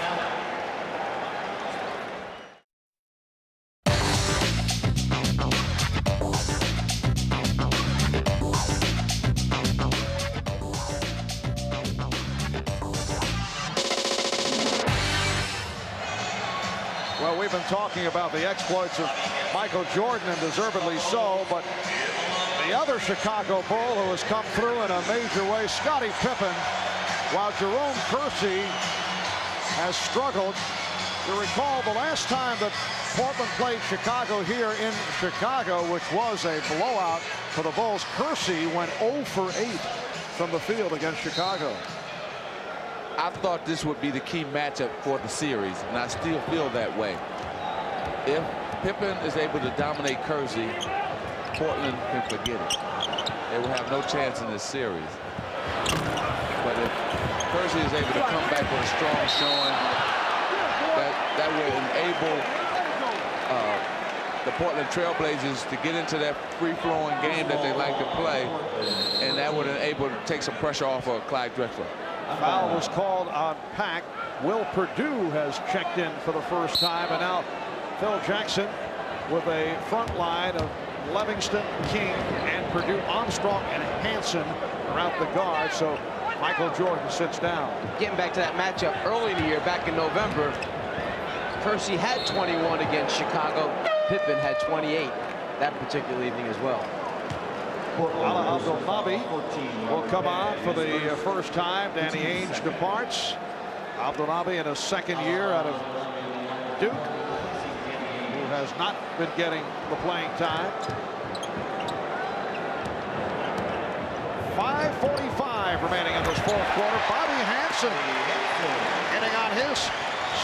Well, we've been talking about the exploits of Michael Jordan, and deservedly so, but the other Chicago Bull who has come through in a major way, Scottie Pippen, while Jerome Kersey has struggled. You recall the last time that Portland played Chicago here in Chicago, which was a blowout for the Bulls, Kersey went 0 for 8 from the field against Chicago. I thought this would be the key matchup for the series, and I still feel that way. If Pippen is able to dominate Kersey, Portland can forget it. They will have no chance in this series. But if Kersey is able to come back with a strong showing, that will enable the Portland TrailBlazers to get into that free-flowing game that they like to play, and that would enable to take some pressure off of Clyde Drexler. Foul was called on Pack. Will Perdue has checked in for the first time, and now Phil Jackson with a front line of Livingston, King, and Perdue. Armstrong and Hansen are out the guard, so Michael Jordan sits down. Getting back to that matchup early in the year, back in November, Percy had 21 against Chicago. Pippen had 28 that particular evening as well. Alejandro Nabi will come on for the first time. Danny Ainge departs. Abdelnabi in his second year out of Duke, who has not been getting the playing time. 5:45 remaining in this fourth quarter. Bobby Hansen hitting on his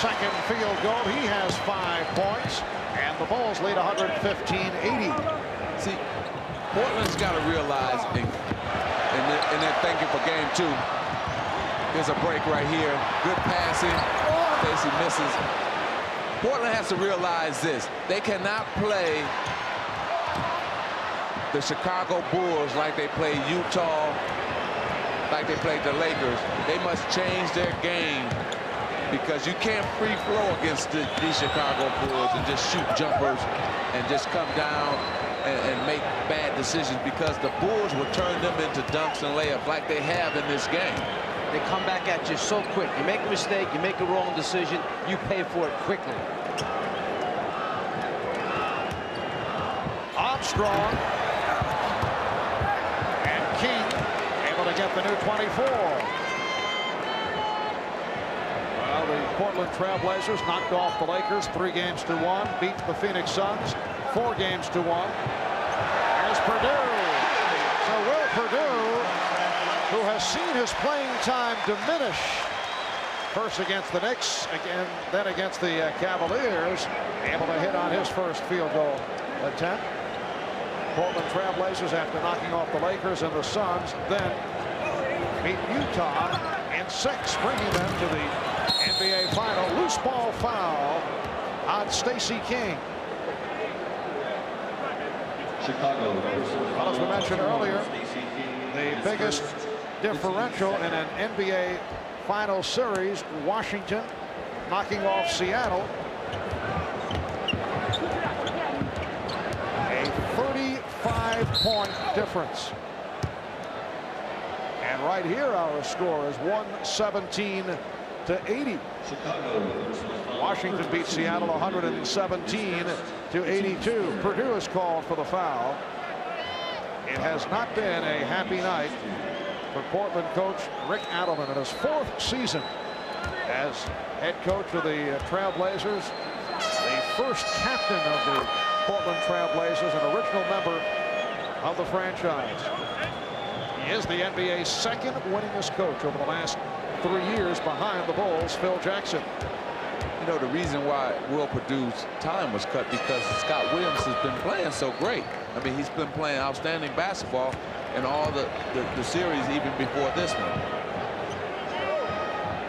second field goal. He has 5 points, and the Bulls lead 115-80. See, Portland's got to realize, and they're thinking for game 2. There's a break right here. Good passing. Stacey misses. Portland has to realize this. They cannot play the Chicago Bulls like they play Utah, like they played the Lakers. They must change their game, because you can't free flow against these Chicago Bulls and just shoot jumpers and just come down and make bad decisions, because the Bulls will turn them into dunks and layups like they have in this game. They come back at you so quick. You make a mistake, you make a wrong decision, you pay for it quickly. Armstrong and King able to get the new 24. Well, the Portland TrailBlazers knocked off the Lakers 3-1, beat the Phoenix Suns 4-1. Here's Perdue. So Will Perdue, who has seen his playing time diminish, first against the Knicks, again, then against the Cavaliers, able to hit on his first field goal attempt. Portland TrailBlazers, after knocking off the Lakers and the Suns, then beat Utah in 6, bringing them to the NBA final. Loose ball foul on Stacey King. Chicago. Well, as we mentioned earlier, the biggest differential in an NBA final series, Washington knocking off Seattle. A 35-point difference. And right here, our score is 117-80. Washington beat Seattle 117-82. Perdue is called for the foul. It has not been a happy night for Portland coach Rick Adelman in his 4th season as head coach of the TrailBlazers, the first captain of the Portland TrailBlazers, an original member of the franchise. He is the NBA's 2nd winningest coach over the last 3 years, behind the Bulls' Phil Jackson. You know, the reason why Will Perdue's time was cut, because Scott Williams has been playing so great. I mean, he's been playing outstanding basketball in all the series, even before this one.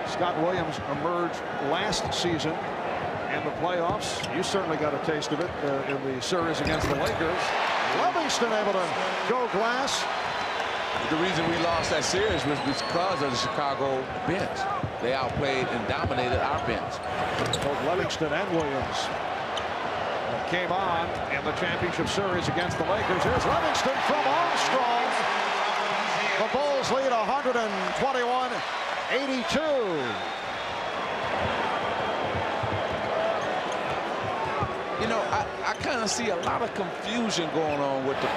Scott Williams emerged last season in the playoffs. You certainly got a taste of it in the series against the Lakers. Livingston able to go glass. The reason we lost that series was because of the Chicago bench. They outplayed and dominated our bench. Both Livingston and Williams came on in the championship series against the Lakers. Here's Livingston from Armstrong. The Bulls lead 121-82. You know, I kind of see a lot of confusion going on with the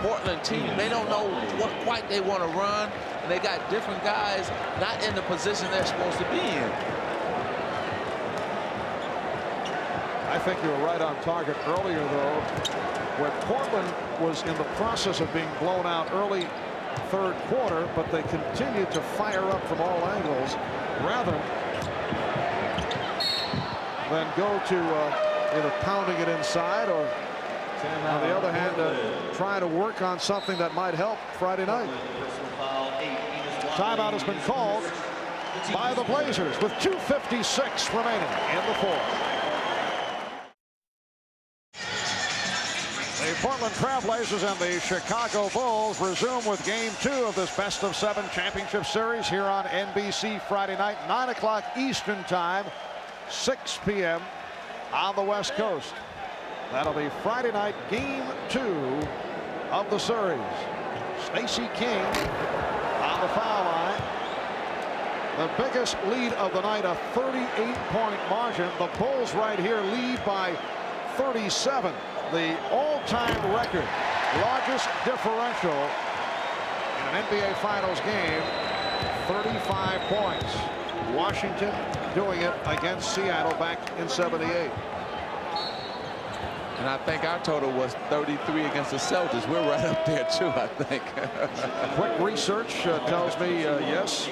Portland team. They don't know what quite they want to run, and they got different guys not in the position they're supposed to be in. I think you were right on target earlier, though, when Portland was in the process of being blown out early 3rd quarter, but they continued to fire up from all angles rather than go to either pounding it inside or, on the other hand, trying to work on something that might help Friday night. Timeout has been called by the Blazers with 2:56 remaining in the 4th. The Portland TrailBlazers and the Chicago Bulls resume with Game 2 of this best-of-7 championship series here on NBC Friday night, 9 o'clock Eastern Time, 6 p.m. on the West Coast. That'll be Friday night, Game 2 of the series. Stacey King on the foul line. The biggest lead of the night, a 38-point margin. The Bulls right here lead by 37. The all-time record, largest differential in an NBA Finals game, 35 points. Washington doing it against Seattle back in '78. And I think our total was 33 against the Celtics. We're right up there, too, I think. Quick research tells me yes.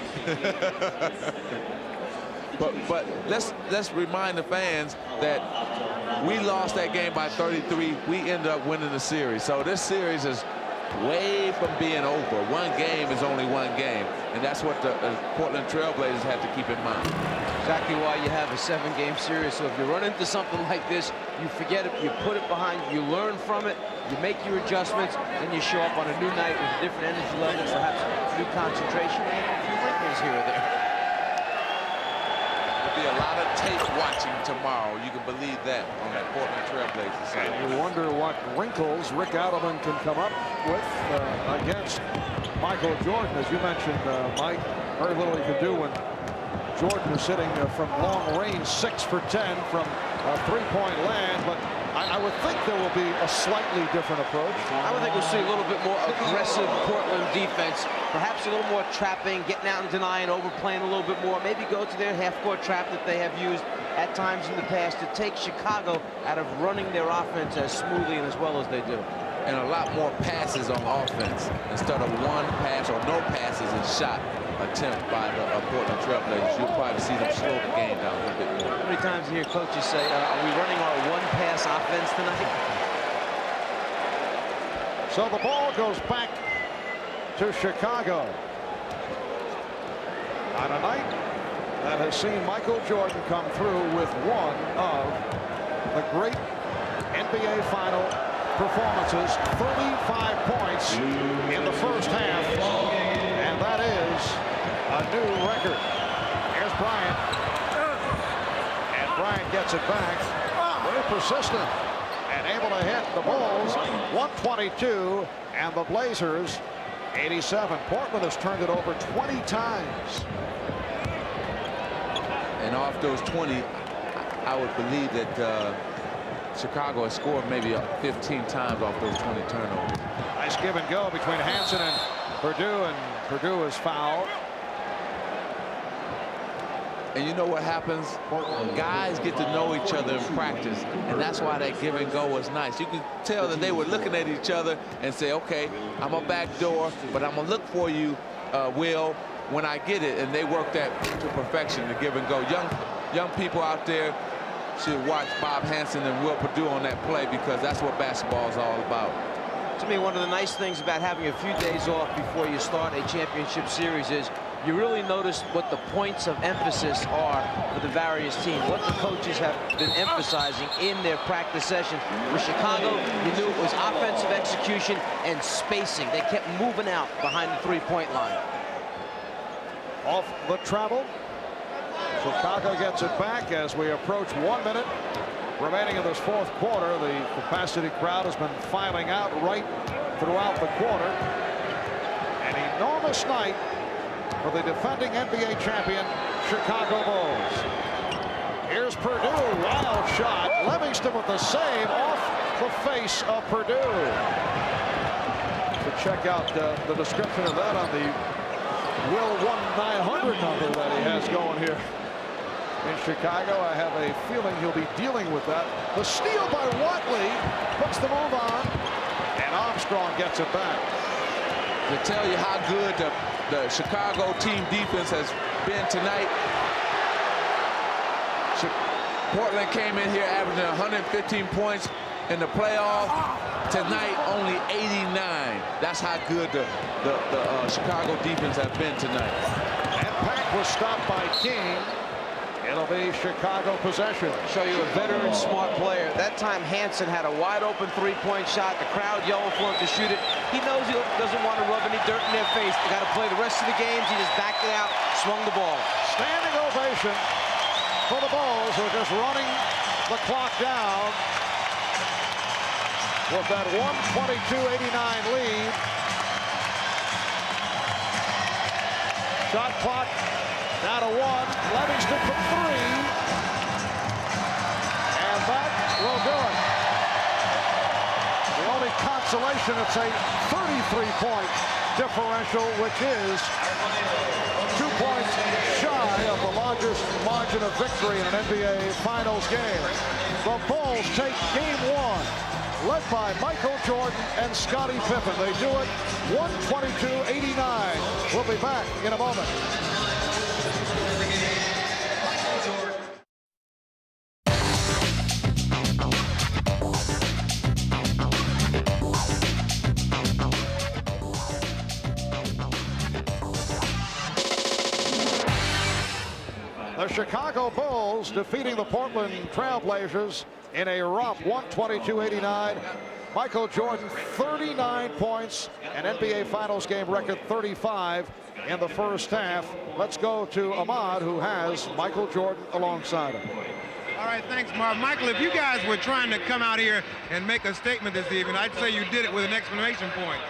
But let's remind the fans that we lost that game by 33. We ended up winning the series. So this series is way from being over. One game is only one game. And that's what the Portland TrailBlazers have to keep in mind. Exactly why you have a 7-game series. So if you run into something like this, you forget it, you put it behind you, learn from it, you make your adjustments, and you show up on a new night with a different energy level, perhaps new concentration, and a few wrinkles here or there. There'll be a lot of tape watching tomorrow. You can believe that on that Portland TrailBlazers. And you wonder what wrinkles Rick Adelman can come up with against Michael Jordan. As you mentioned, Mike, very little he could do when Jordan was sitting from long range, 6 for 10 from a three-point land, but I would think there will be a slightly different approach. I would think we'll see a little bit more aggressive Portland defense, perhaps a little more trapping, getting out and denying, overplaying a little bit more, maybe go to their half-court trap that they have used at times in the past to take Chicago out of running their offense as smoothly and as well as they do. And a lot more passes on offense instead of one pass or no passes and shot attempt by the Portland TrailBlazers. You'll probably see them slow the game down a little bit more. How many times you hear coaches say, are we running our one-pass offense tonight? So the ball goes back to Chicago on a night that has seen Michael Jordan come through with one of the great NBA final performances, 35 points in the first half, and that is a new record. Here's Bryant, and Bryant gets it back, very persistent, and able to hit the Bulls, 122, and the Blazers, 87. Portland has turned it over 20 times. And off those 20, I would believe that Chicago has scored maybe 15 times off those 20 turnovers. Nice give and go between Hansen and Purdue is fouled. And you know what happens? Guys get to know each other in practice, and that's why that give and go was nice. You can tell that they were looking at each other and say, okay, I'm a back door, but I'm gonna look for you, Will, when I get it. And they work that to perfection, the give and go. Young people out there should watch Bob Hansen and Will Purdue on that play, because that's what basketball is all about. To me, one of the nice things about having a few days off before you start a championship series is you really notice what the points of emphasis are for the various teams, what the coaches have been emphasizing in their practice sessions. With Chicago, you knew it was offensive execution and spacing. They kept moving out behind the three-point line. Off the travel. Chicago gets it back as we approach 1 minute remaining in this fourth quarter. The capacity crowd has been filing out right throughout the quarter. An enormous night for the defending NBA champion Chicago Bulls. Here's Purdue, wild shot. Livingston with the save off the face of Purdue. To check out the description of that on the Will 1-900 number that he has going here in Chicago. I have a feeling he'll be dealing with that. The steal by Watley puts the move on, and Armstrong gets it back. To tell you how good the Chicago team defense has been tonight, Portland came in here averaging 115 points in the playoff. Tonight, only 89. That's how good the Chicago defense has been tonight. And Pack was stopped by King. It'll be Chicago possession. Show you a veteran, smart player. That time, Hansen had a wide-open three-point shot. The crowd yelled for him to shoot it. He knows he doesn't want to rub any dirt in their face. They got to play the rest of the games. He just backed it out, swung the ball. Standing ovation for the Bulls, who are just running the clock down with that 122-89 lead. Shot clock down to 1. Livingston from 3. And that will do it. The only consolation, it's a 33-point differential, which is 2 points shy of the largest margin of victory in an NBA Finals game. The Bulls take game 1, led by Michael Jordan and Scottie Pippen. They do it 122-89. We'll be back in a moment. The Chicago Bulls defeating the Portland TrailBlazers in a romp, 122-89. Michael Jordan, 39 points, an NBA Finals game record 35 in the first half. Let's go to Ahmad, who has Michael Jordan alongside him. All right, thanks, Marv. Michael, if you guys were trying to come out here and make a statement this evening, I'd say you did it with an exclamation point.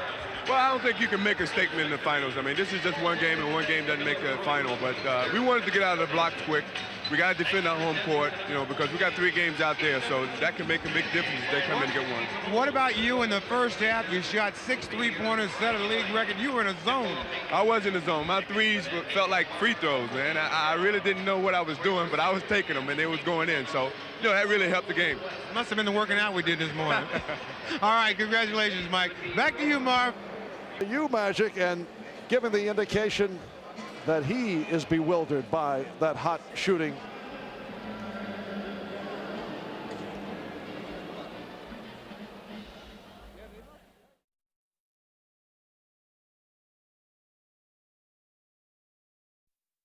Well, I don't think you can make a statement in the finals. I mean, this is just one game, and one game doesn't make a final. But we wanted to get out of the blocks quick. We got to defend our home court, you know, because we got 3 games out there, so that can make a big difference if they come in and get one. What about you in the first half? You shot 6 3-pointers, set a league record. You were in a zone. I was in the zone. My threes felt like free throws, man. I really didn't know what I was doing, but I was taking them, and they was going in. So, you know, that really helped the game. Must have been the working out we did this morning. All right, congratulations, Mike. Back to you, Marv. You, Magic, and given the indication that he is bewildered by that hot shooting